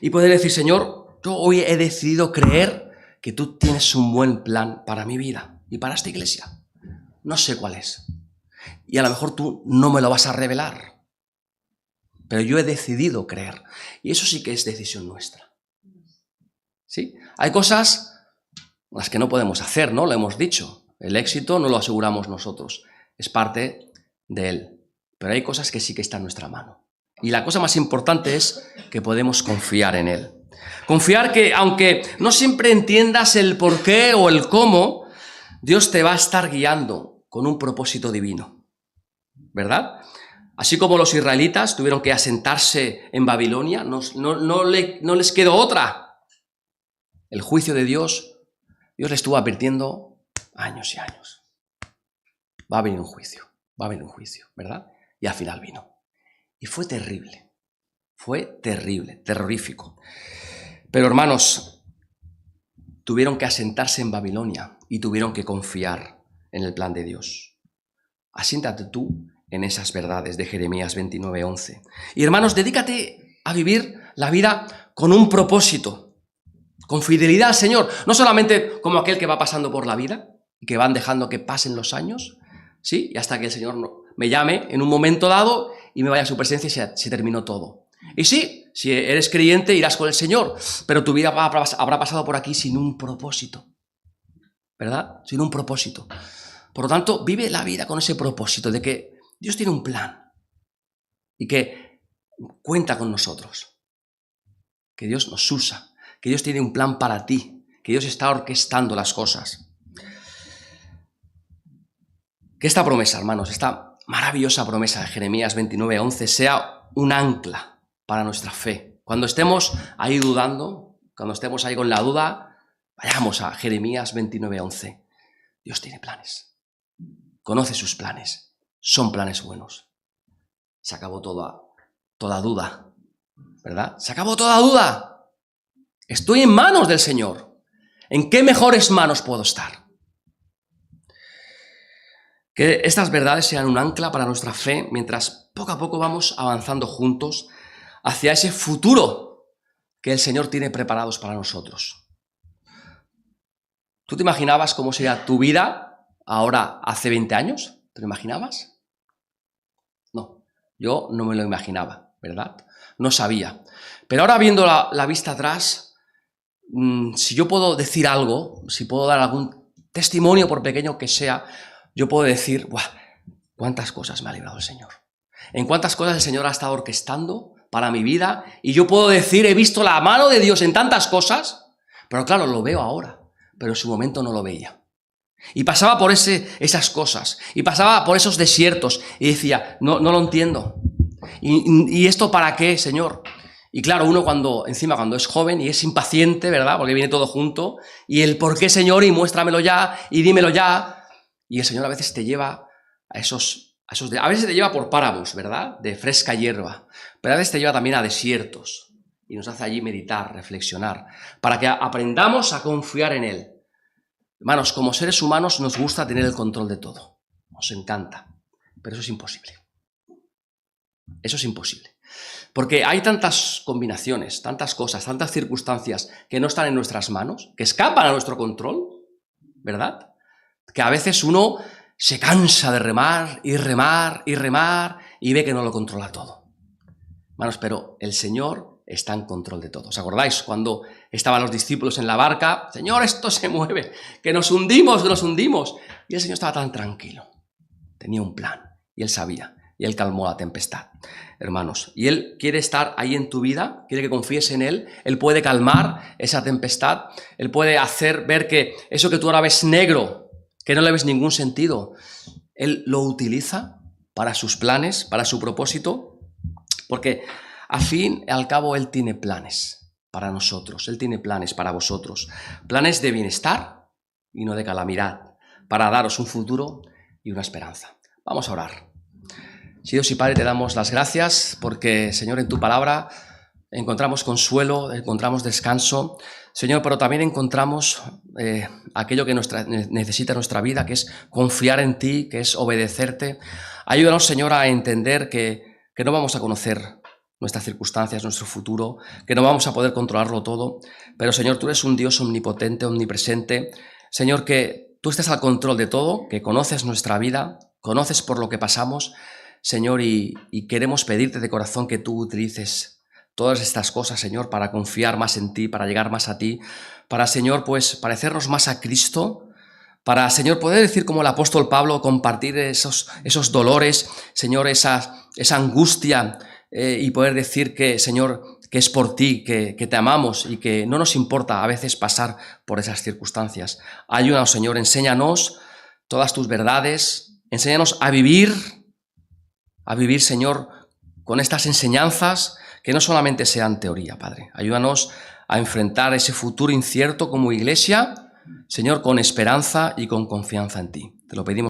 [SPEAKER 1] y poder decir, Señor, yo hoy he decidido creer que tú tienes un buen plan para mi vida y para esta iglesia. No sé cuál es. Y a lo mejor tú no me lo vas a revelar. Pero yo he decidido creer. Y eso sí que es decisión nuestra. ¿Sí? Hay cosas las que no podemos hacer, ¿no? Lo hemos dicho. El éxito no lo aseguramos nosotros. Es parte de él. Pero hay cosas que sí que están en nuestra mano. Y la cosa más importante es que podemos confiar en él. Confiar que, aunque no siempre entiendas el por qué o el cómo, Dios te va a estar guiando con un propósito divino. ¿Verdad? Así como los israelitas tuvieron que asentarse en Babilonia, no les quedó otra. El juicio de Dios le estuvo advirtiendo años y años. Va a venir un juicio, ¿verdad? Y al final vino. Y fue terrible, terrorífico. Pero hermanos, tuvieron que asentarse en Babilonia y tuvieron que confiar en el plan de Dios. Asiéntate tú en esas verdades de Jeremías 29:11. Y hermanos, dedícate a vivir la vida con un propósito, con fidelidad al Señor. No solamente como aquel que va pasando por la vida y que van dejando que pasen los años, ¿sí? Y hasta que el Señor me llame en un momento dado y me vaya a su presencia y se terminó todo. Y sí, si eres creyente irás con el Señor, pero tu vida habrá pasado por aquí sin un propósito, ¿verdad? Sin un propósito. Por lo tanto, vive la vida con ese propósito de que Dios tiene un plan y que cuenta con nosotros, que Dios nos usa, que Dios tiene un plan para ti, que Dios está orquestando las cosas. Que esta promesa, hermanos, esta maravillosa promesa de Jeremías 29:11 sea un ancla para nuestra fe. Cuando estemos ahí dudando, cuando estemos ahí con la duda, vayamos a Jeremías 29:11. Dios tiene planes. Conoce sus planes. Son planes buenos. Se acabó toda duda, ¿verdad? Se acabó toda duda. Estoy en manos del Señor. ¿En qué mejores manos puedo estar? Que estas verdades sean un ancla para nuestra fe mientras poco a poco vamos avanzando juntos hacia ese futuro que el Señor tiene preparados para nosotros. ¿Tú te imaginabas cómo sería tu vida ahora hace 20 años? ¿Te lo imaginabas? No, yo no me lo imaginaba, ¿verdad? No sabía. Pero ahora viendo la vista atrás, si yo puedo decir algo, si puedo dar algún testimonio, por pequeño que sea, yo puedo decir, ¡buah! ¿Cuántas cosas me ha librado el Señor? ¿En cuántas cosas el Señor ha estado orquestando para mi vida? Y yo puedo decir, he visto la mano de Dios en tantas cosas Pero claro, lo veo ahora, pero en su momento no lo veía. Y pasaba por esas cosas, y pasaba por esos desiertos, y decía, no lo entiendo. ¿Y esto para qué, Señor? Y claro, uno cuando es joven y es impaciente, ¿verdad? Porque viene todo junto, y el por qué, Señor, y muéstramelo ya, y dímelo ya. Y el Señor a veces te lleva a a veces te lleva por páramos, ¿verdad? De fresca hierba, pero a veces te lleva también a desiertos, y nos hace allí meditar, reflexionar, para que aprendamos a confiar en Él. Hermanos, como seres humanos nos gusta tener el control de todo, nos encanta, pero eso es imposible. Eso es imposible. Porque hay tantas combinaciones, tantas cosas, tantas circunstancias que no están en nuestras manos, que escapan a nuestro control, ¿verdad? Que a veces uno se cansa de remar y remar y remar y ve que no lo controla todo. Hermanos, pero el Señor está en control de todo. ¿Os acordáis cuando estaban los discípulos en la barca? Señor, esto se mueve, que nos hundimos, que nos hundimos. Y el Señor estaba tan tranquilo. Tenía un plan y Él sabía. Y Él calmó la tempestad, hermanos. Y Él quiere estar ahí en tu vida, quiere que confíes en Él. Él puede calmar esa tempestad. Él puede hacer ver que eso que tú ahora ves negro, que no le ves ningún sentido, Él lo utiliza para sus planes, para su propósito. Porque al fin y al cabo Él tiene planes para nosotros. Él tiene planes para vosotros. Planes de bienestar y no de calamidad. Para daros un futuro y una esperanza. Vamos a orar. Sí, Dios y Padre, te damos las gracias porque, Señor, en tu palabra encontramos consuelo, encontramos descanso, Señor, pero también encontramos aquello que necesita nuestra vida, que es confiar en ti, que es obedecerte. Ayúdanos, Señor, a entender que no vamos a conocer nuestras circunstancias, nuestro futuro, que no vamos a poder controlarlo todo, pero, Señor, tú eres un Dios omnipotente, omnipresente. Señor, que tú estés al control de todo, que conoces nuestra vida, conoces por lo que pasamos, Señor, y queremos pedirte de corazón que tú utilices todas estas cosas, Señor, para confiar más en ti, para llegar más a ti, para, Señor, pues parecernos más a Cristo, para, Señor, poder decir como el apóstol Pablo, compartir esos dolores, Señor, esa angustia, y poder decir que, Señor, que es por ti, que te amamos y que no nos importa a veces pasar por esas circunstancias. Ayúdanos, Señor, enséñanos todas tus verdades, enséñanos a vivir, Señor, con estas enseñanzas que no solamente sean teoría, Padre. Ayúdanos a enfrentar ese futuro incierto como iglesia, Señor, con esperanza y con confianza en ti. Te lo pedimos.